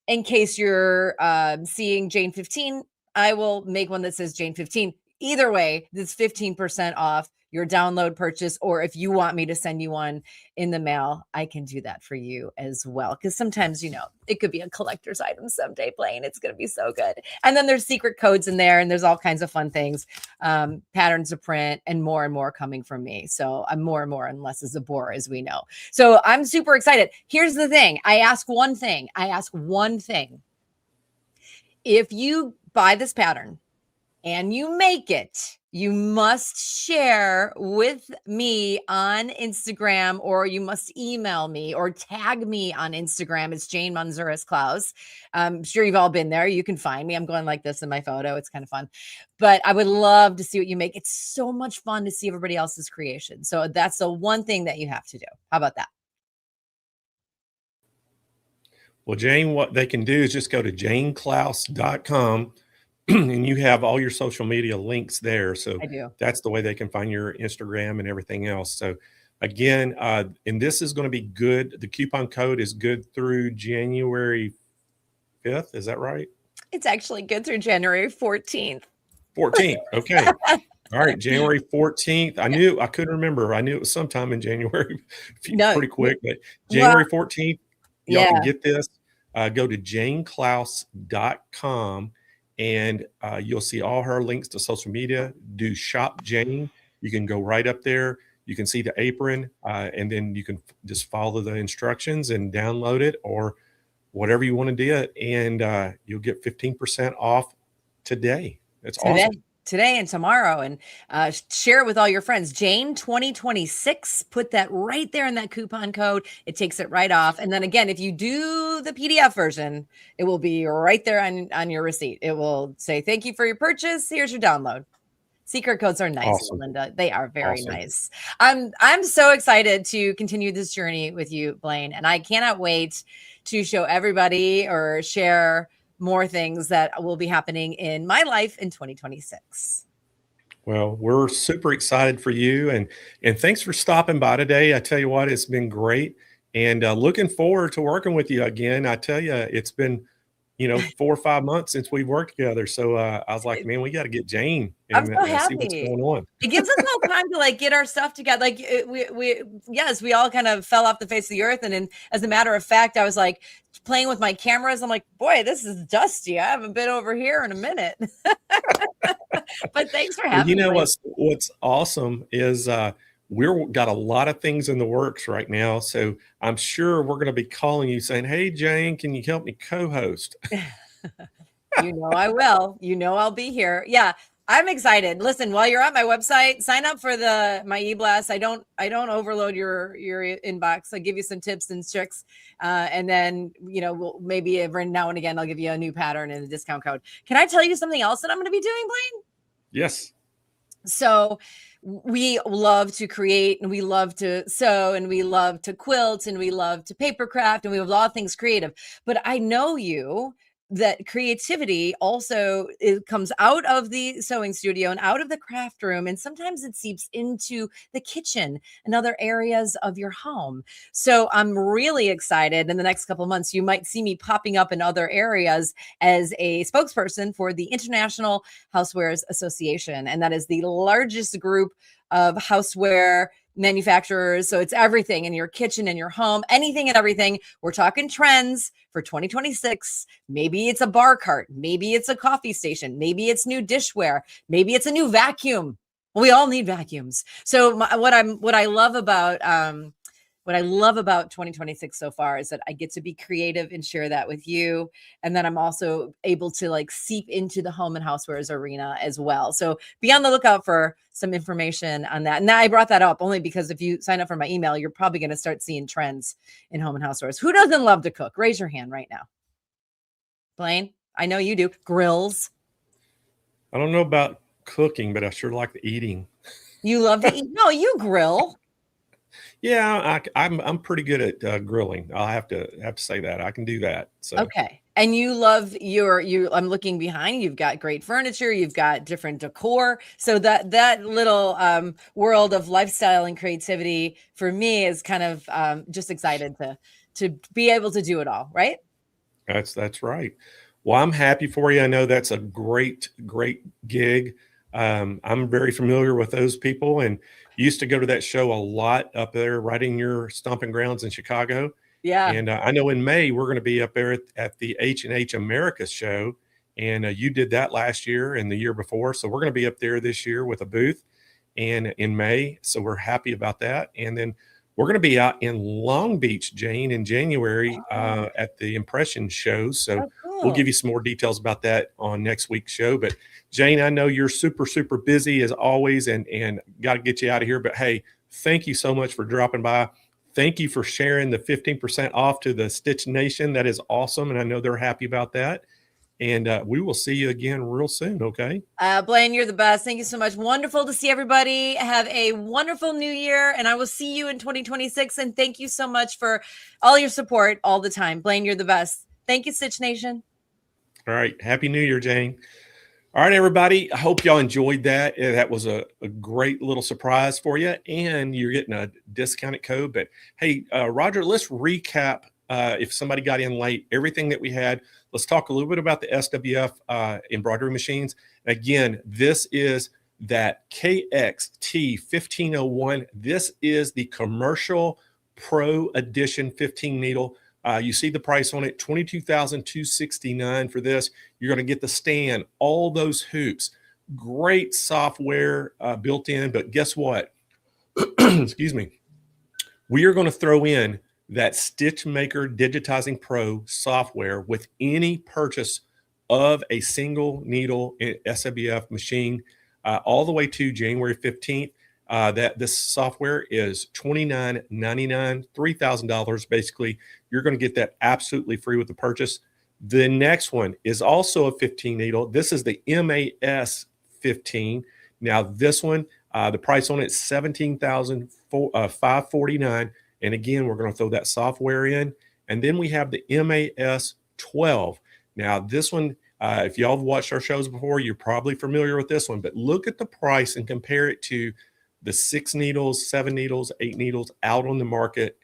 in case you're seeing Jane 15, I will make one that says Jane 15. Either way, this 15% off your download purchase, or if you want me to send you one in the mail, I can do that for you as well. Because sometimes, it could be a collector's item someday, Blaine. It's going to be so good. And then there's secret codes in there, and there's all kinds of fun things, patterns to print, and more coming from me. So I'm more and more and less is a bore, as we know. So I'm super excited. Here's the thing. I ask one thing. If you buy this pattern and you make it, you must share with me on Instagram, or you must email me or tag me on Instagram. It's Jane Manzuris Klaus. I'm sure you've all been there. You can find me. I'm going like this in my photo. It's kind of fun, but I would love to see what you make. It's so much fun to see everybody else's creation. So that's the one thing that you have to do. How about that? Well, Jane, what they can do is just go to janeklaus.com. And you have all your social media links there. So I do. That's the way they can find your Instagram and everything else. So again, and this is going to be good. The coupon code is good through January 5th. Is that right? It's actually good through January 14th. 14th. Okay. All right. January 14th. I couldn't remember. I knew it was sometime in January. Pretty quick, but January 14th, y'all can get this. Go to janeklaus.com. And you'll see all her links to social media. Do Shop Jane. You can go right up there. You can see the apron, and then you can just follow the instructions and download it, or whatever you want to do. And you'll get 15% off today. That's awesome. Today and tomorrow, and share it with all your friends. Jane 2026, put that right there in that coupon code. It takes it right off. And then again, if you do the PDF version, it will be right there on your receipt. It will say, thank you for your purchase. Here's your download. Secret codes are nice, awesome. Linda. They are very nice. I'm so excited to continue this journey with you, Blaine, and I cannot wait to show everybody or share more things that will be happening in my life in 2026. Well, we're super excited for you, and thanks for stopping by today. I tell you what, it's been great, and looking forward to working with you again. I tell you, it's been 4 or 5 months since we've worked together. So I was like, man, we got to get Jane and I'm so happy. see what's going on. It gives us no time to get our stuff together. We all kind of fell off the face of the earth. And then, as a matter of fact, I was like playing with my cameras. I'm like, boy, this is dusty. I haven't been over here in a minute. But thanks for having me. What's awesome is we've got a lot of things in the works right now. So I'm sure we're going to be calling you saying, hey, Jane, can you help me co-host? I will. I'll be here. Yeah, I'm excited. Listen, while you're on my website, sign up for my e-blast. I don't overload your inbox. I give you some tips and tricks. And then, maybe every now and again, I'll give you a new pattern and a discount code. Can I tell you something else that I'm going to be doing, Blaine? Yes. So we love to create, and we love to sew, and we love to quilt, and we love to paper craft, and we have a lot of things creative. But I know that creativity also comes out of the sewing studio and out of the craft room, and sometimes it seeps into the kitchen and other areas of your home. So I'm really excited. In the next couple of months, you might see me popping up in other areas as a spokesperson for the International Housewares Association, and that is the largest group of houseware manufacturers. So it's everything in your kitchen and your home, anything and everything. We're talking trends for 2026. Maybe it's a bar cart. Maybe it's a coffee station. Maybe it's new dishware. Maybe it's a new vacuum. We all need vacuums. So what I love about what I love about 2026 so far is that I get to be creative and share that with you. And then I'm also able to like seep into the home and housewares arena as well. So be on the lookout for some information on that. And I brought that up only because if you sign up for my email, you're probably going to start seeing trends in home and housewares. Who doesn't love to cook? Raise your hand right now. Blaine, I know you do. Grills. I don't know about cooking, but I sure like the eating. You love to eat? No, you grill. Yeah, I'm pretty good at grilling. I'll have to say that I can do that. So Okay. And you love I'm looking behind, you've got great furniture, you've got different decor. So that little world of lifestyle and creativity for me is kind of just excited to be able to do it all, right? That's right. Well, I'm happy for you. I know that's a great gig. I'm very familiar with those people and used to go to that show a lot up there, right in your stomping grounds in Chicago. Yeah. And I know in May we're going to be up there at the H&H America show, and you did that last year and the year before. So we're going to be up there this year with a booth, and in May. So we're happy about that. And then we're going to be out in Long Beach, Jane, in January at the Impression show. So we'll give you some more details about that on next week's show. But Jane, I know you're super busy as always, and got to get you out of here. But hey, thank you so much for dropping by. Thank you for sharing the 15% off to the Stitch Nation. That is awesome. And I know they're happy about that. And we will see you again real soon. Okay. Blaine, you're the best. Thank you so much. Wonderful to see everybody. Have a wonderful new year. And I will see you in 2026. And thank you so much for all your support all the time. Blaine, you're the best. Thank you, Stitch Nation. All right. Happy New Year, Jane. All right, everybody. I hope y'all enjoyed that. That was a great little surprise for you. And you're getting a discounted code. But hey, Roger, let's recap if somebody got in late, everything that we had. Let's talk a little bit about the SWF embroidery machines. Again, this is that KXT 1501. This is the commercial pro edition 15 needle. You see the price on it, $22,269 for this. You're going to get the stand, all those hoops, great software built in. But guess what? Excuse me. We are going to throw in that Stitch Maker Digitizing Pro software with any purchase of a single needle SWF machine all the way to January 15th. That this software is $29.99, $3,000 basically. You're going to get that absolutely free with the purchase. The next one is also a 15 needle. This is the MAS 15. Now this one, the price on it is $17,549. And again, we're going to throw that software in. And then we have the MAS 12. Now this one, if y'all have watched our shows before, you're probably familiar with this one. But look at the price and compare it to the 6 needles, 7 needles, 8 needles out on the market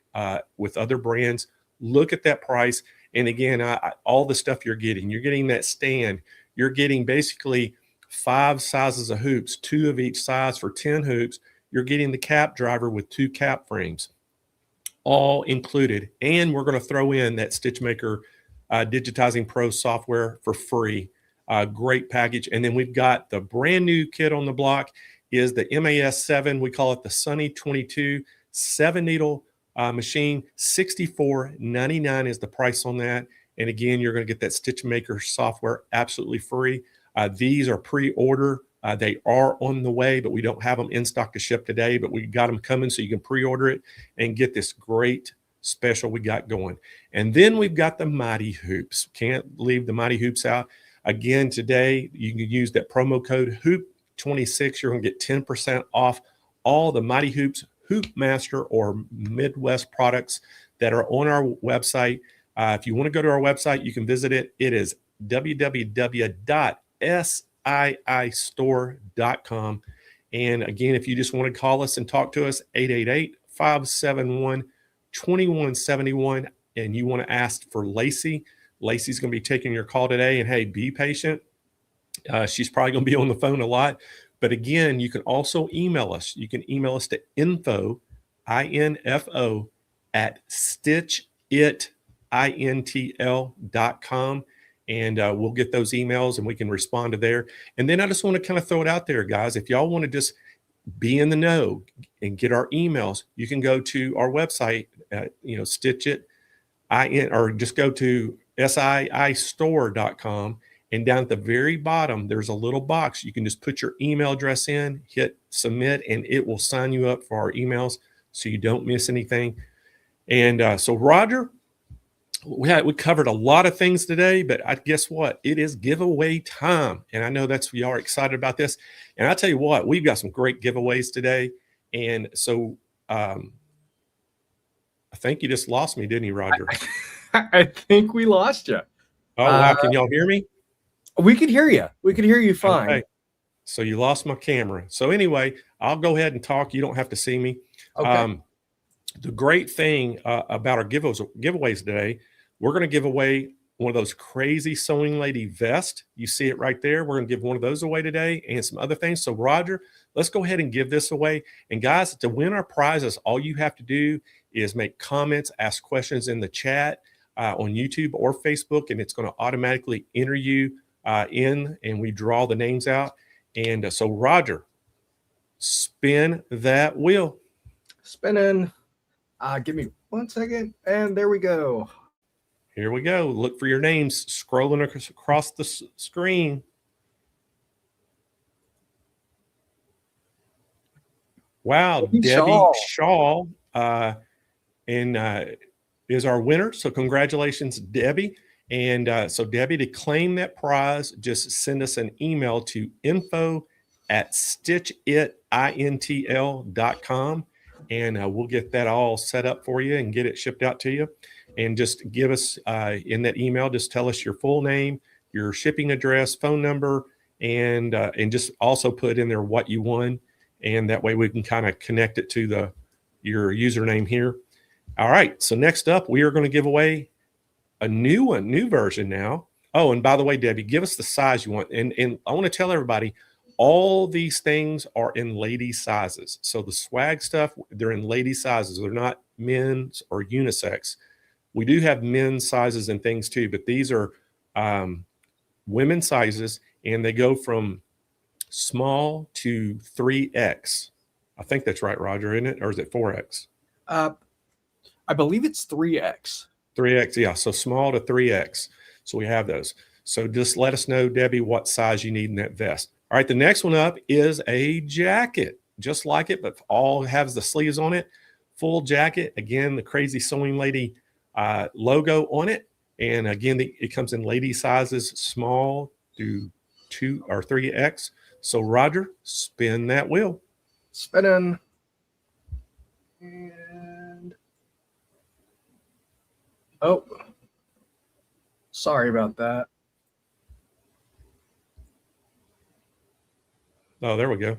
with other brands. Look at that price. And again, all the stuff you're getting that stand. You're getting basically 5 sizes of hoops, 2 of each size for 10 hoops. You're getting the cap driver with 2 cap frames, all included. And we're going to throw in that Stitch Maker Digitizing Pro software for free. Great package. And then we've got the brand new kit on the block is the MAS 7. We call it the Sunny 22 7 needle machine. $64.99 is the price on that. And again, you're going to get that Stitch Maker software absolutely free. These are pre-order. They are on the way, but we don't have them in stock to ship today, but we got them coming so you can pre-order it and get this great special we got going. And then we've got the Mighty Hoops. Can't leave the Mighty Hoops out. Again, today, you can use that promo code HOOP26. You're going to get 10% off all the Mighty Hoops Hoop Master or Midwest products that are on our website. If you want to go to our website, you can visit it. It is www.siistore.com. And again, if you just want to call us and talk to us, 888-571-2171. And you want to ask for Lacey. Lacey's going to be taking your call today. And hey, be patient. She's probably going to be on the phone a lot. But again, you can also email us. You can email us to info, I-N-F-O, at stitchitintl.com. And we'll get those emails and we can respond to there. And then I just want to kind of throw it out there, guys. If y'all want to just be in the know and get our emails, you can go to our website, Stitch It or just go to siistore.com, and down at the very bottom, there's a little box. You can just put your email address in, hit submit, and it will sign you up for our emails so you don't miss anything. And so Roger, we covered a lot of things today, but guess what? It is giveaway time. And I know y'all are excited about this. And I tell you what, we've got some great giveaways today. And so I think you just lost me, didn't you, Roger? I think we lost you. Oh, wow. Can y'all hear me? We could hear you. We could hear you fine. Okay. So you lost my camera. So anyway, I'll go ahead and talk. You don't have to see me. Okay. The great thing about our giveaways today, we're going to give away one of those crazy sewing lady vests. You see it right there. We're going to give one of those away today and some other things. So Roger, let's go ahead and give this away. And guys, to win our prizes, all you have to do is make comments, ask questions in the chat on YouTube or Facebook, and it's going to automatically enter you in, and we draw the names out. And so Roger, spin that wheel. Spinning. Give me 1 second, and there we go. Here we go. Look for your names scrolling across the screen. Wow, Debbie Shaw is our winner. So congratulations, Debbie. And so Debbie, to claim that prize, just send us an email to info@stitchitintl.com. And we'll get that all set up for you and get it shipped out to you. And just give us in that email, just tell us your full name, your shipping address, phone number, and just also put in there what you won. And that way we can kind of connect it to your username here. All right. So next up, we are going to give away a new version now. Oh, and by the way, Debbie, give us the size you want. And I want to tell everybody, all these things are in lady sizes. So the swag stuff, they're in lady sizes. They're not men's or unisex. We do have men's sizes and things too, but these are women's sizes, and they go from small to 3X. I think that's right, Roger, isn't it? Or is it 4X? I believe it's 3X. 3X, yeah. So small to 3X. So we have those. So just let us know, Debbie, what size you need in that vest. All right, the next one up is a jacket, just like it, but all has the sleeves on it. Full jacket. Again, the Crazy Sewing Lady logo on it. And again, it comes in lady sizes, small to 2 or 3X. So Roger, spin that wheel. Spinning. And oh, sorry about that. Oh, there we go.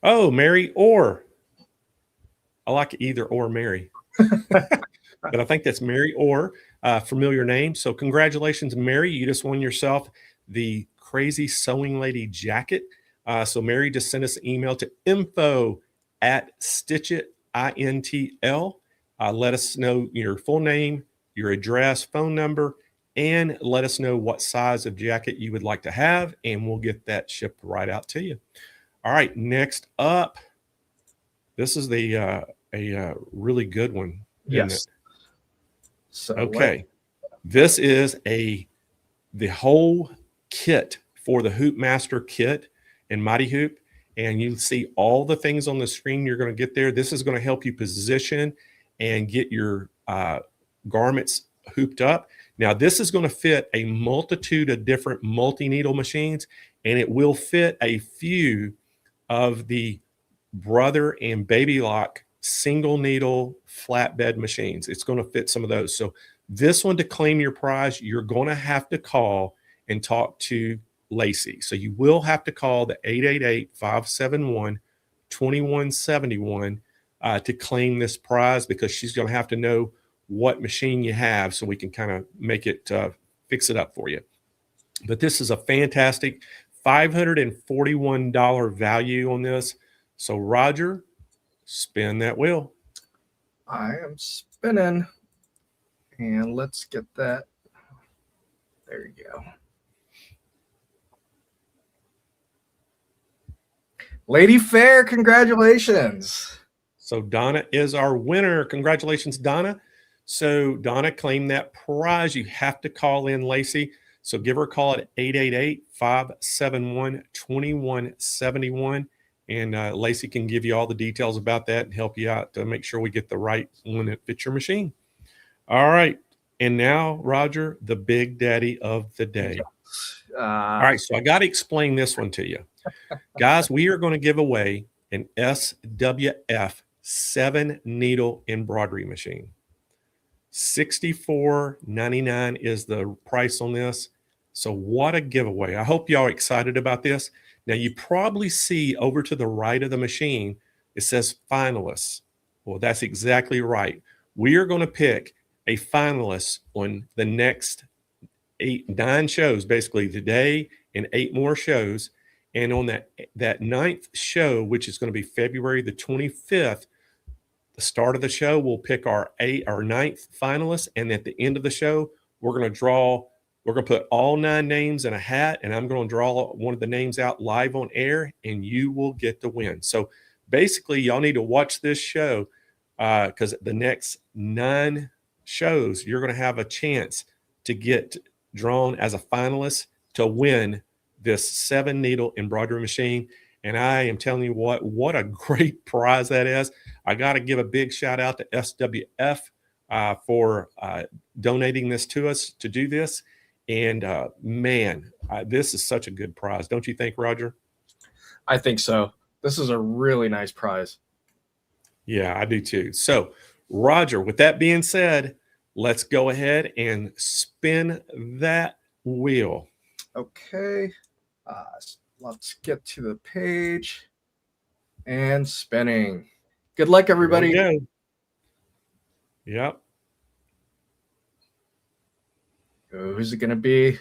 Oh, Mary Orr. I like either or Mary. But I think that's Mary Orr, familiar name. So congratulations, Mary. You just won yourself the Crazy Sewing Lady jacket. So Mary, just send us an email to info@stitchitintl. Let us know your full name, your address, phone number, and let us know what size of jacket you would like to have, and we'll get that shipped right out to you. All right, next up, this is a really good one. Yes. So okay, this is the whole kit for the Hoop Master kit and Mighty Hoop, and you see all the things on the screen you're going to get there. This is going to help you position and get your garments hooped up. Now, this is going to fit a multitude of different multi-needle machines, and it will fit a few of the Brother and Baby Lock single needle flatbed machines. It's going to fit some of those. So this one, to claim your prize, you're going to have to call and talk to Lacey. So you will have to call the 888-571-2171 to claim this prize, because she's going to have to know what machine you have so we can kind of make it fix it up for you. But this is a fantastic $541 value on this. So Roger, spin that wheel. I am spinning, and let's get that. There you go. Lady Fair, congratulations. So Donna is our winner. Congratulations, Donna. So Donna claimed that prize. You have to call in, Lacey. So give her a call at 888-571-2171. And Lacey can give you all the details about that and help you out to make sure we get the right one that fits your machine. All right. And now, Roger, the big daddy of the day. All right. So I got to explain this one to you. Guys, we are going to give away an SWF 7-needle embroidery machine. $64.99 is the price on this. So what a giveaway. I hope y'all are excited about this. Now you probably see over to the right of the machine, it says finalists. Well, that's exactly right. We are going to pick a finalist on the next 9 shows, basically today and 8 more shows. And on that 9th show, which is going to be February the 25th, the start of the show, we'll pick our 9th finalists. And at the end of the show, we're going to put all 9 names in a hat, and I'm going to draw one of the names out live on air, and you will get the win. So basically, y'all need to watch this show because the next 9 shows, you're going to have a chance to get drawn as a finalist to win this 7-needle embroidery machine. And I am telling you what a great prize that is. I got to give a big shout out to SWF for donating this to us to do this. And man, this is such a good prize. Don't you think, Roger? I think so. This is a really nice prize. Yeah, I do too. So, Roger, with that being said, let's go ahead and spin that wheel. Okay. Let's get to the page and spinning. Good luck, everybody. Yep. Who's it going to be?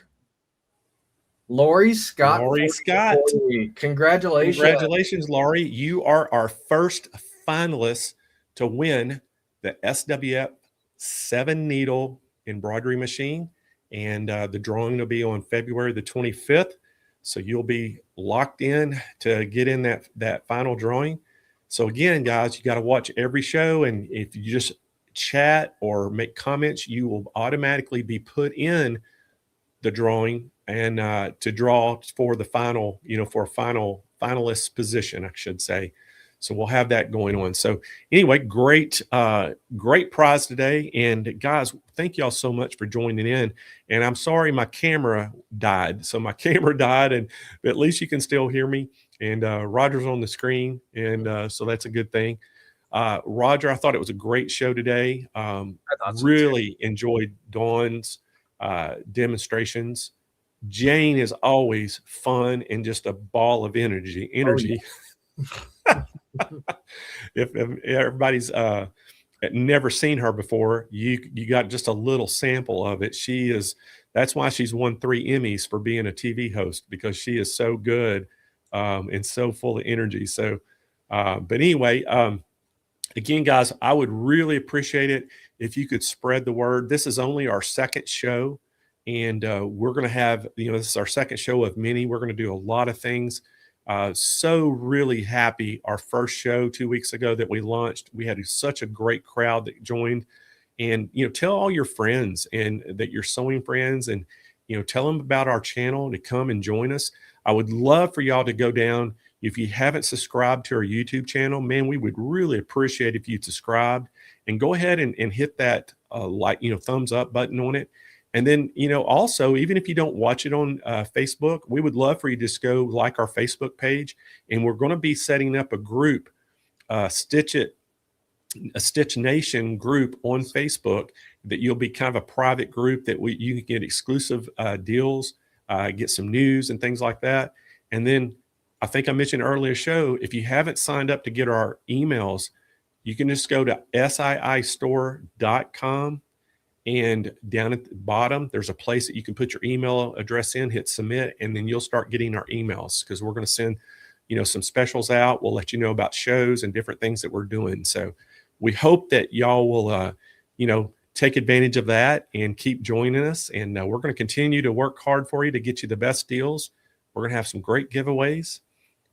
Lori Scott. Lori Scott. Congratulations. Congratulations, Lori. You are our first finalist to win the SWF 7-needle embroidery machine. And the drawing will be on February the 25th. So you'll be locked in to get in that final drawing. So again, guys, you got to watch every show. And if you just chat or make comments, you will automatically be put in the drawing and to draw for the final, for a final finalist position, I should say. So we'll have that going on. So anyway, great prize today. And guys, thank y'all so much for joining in. And I'm sorry my camera died. So my camera died, but at least you can still hear me. And Roger's on the screen. And so that's a good thing. Roger, I thought it was a great show today. Really enjoyed Dawn's demonstrations. Jane is always fun and just a ball of energy. Oh, yeah. If everybody's never seen her before, you got just a little sample of it. That's why she's won 3 Emmys for being a TV host, because she is so good and so full of energy. So, but anyway, again, guys, I would really appreciate it if you could spread the word. This is only our 2nd show, and we're going to have, this is our 2nd show of many. We're going to do a lot of things. So really happy. Our first show 2 weeks ago that we launched, we had such a great crowd that joined. And, tell all your friends and that you're sewing friends, and, tell them about our channel to come and join us. I would love for y'all to go down. If you haven't subscribed to our YouTube channel, man, we would really appreciate if you subscribed and go ahead and hit that thumbs up button on it. And then, also, even if you don't watch it on Facebook, we would love for you to just go like our Facebook page. And we're going to be setting up a group, a Stitch Nation group on Facebook, that you'll be kind of a private group that you can get exclusive deals, get some news and things like that. And then I think I mentioned earlier show, if you haven't signed up to get our emails, you can just go to siiistore.com. And down at the bottom, there's a place that you can put your email address in, hit submit, and then you'll start getting our emails, because we're going to send, some specials out. We'll let you know about shows and different things that we're doing. So we hope that y'all will, take advantage of that and keep joining us. And we're going to continue to work hard for you to get you the best deals. We're going to have some great giveaways.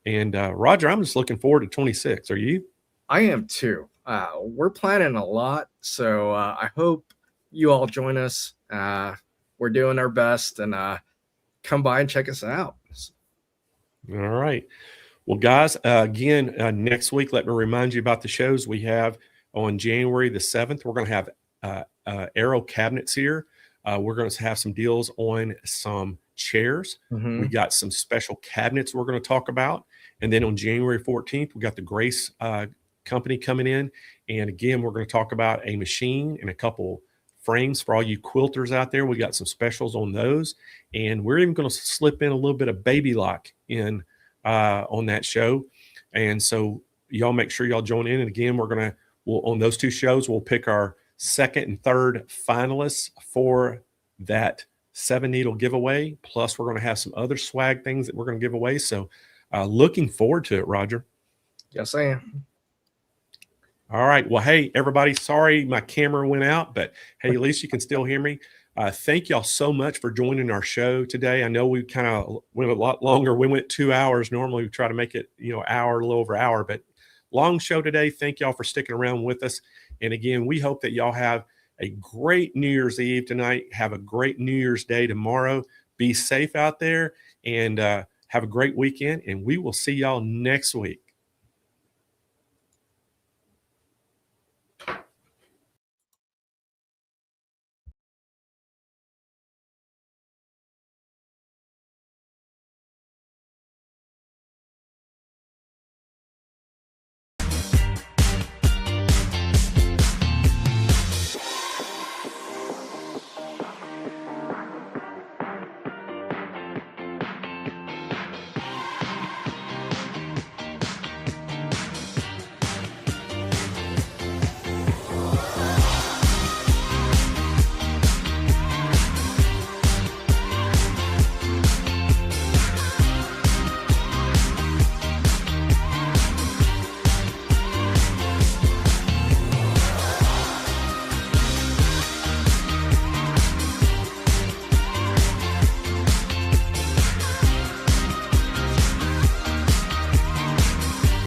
And Roger, I'm just looking forward to 26. Are you? I am too. We're planning a lot, so I hope you all join us. We're doing our best, and come by and check us out. All right. Well, guys, again, next week, let me remind you about the shows we have on January the 7th. We're going to have Aero cabinets here. We're going to have some deals on some chairs. We got some special cabinets we're going to talk about. And then on January 14th, we got the Grace company coming in. And again, we're going to talk about a machine and a couple frames for all you quilters out there. We got some specials on those. And we're even going to slip in a little bit of baby lock in on that show. And so y'all make sure y'all join in. And again, we'll on those two shows, we'll pick our second and third finalists for that 7-needle giveaway. Plus, we're going to have some other swag things that we're going to give away. So looking forward to it, Roger. Yes, I am. All right. Well, hey, everybody, sorry my camera went out, but hey, at least you can still hear me. Thank y'all so much for joining our show today. I know we kind of went a lot longer. We went 2 hours. Normally we try to make it, hour, a little over hour, but long show today. Thank y'all for sticking around with us. And again, we hope that y'all have a great New Year's Eve tonight. Have a great New Year's Day tomorrow. Be safe out there and have a great weekend. And we will see y'all next week.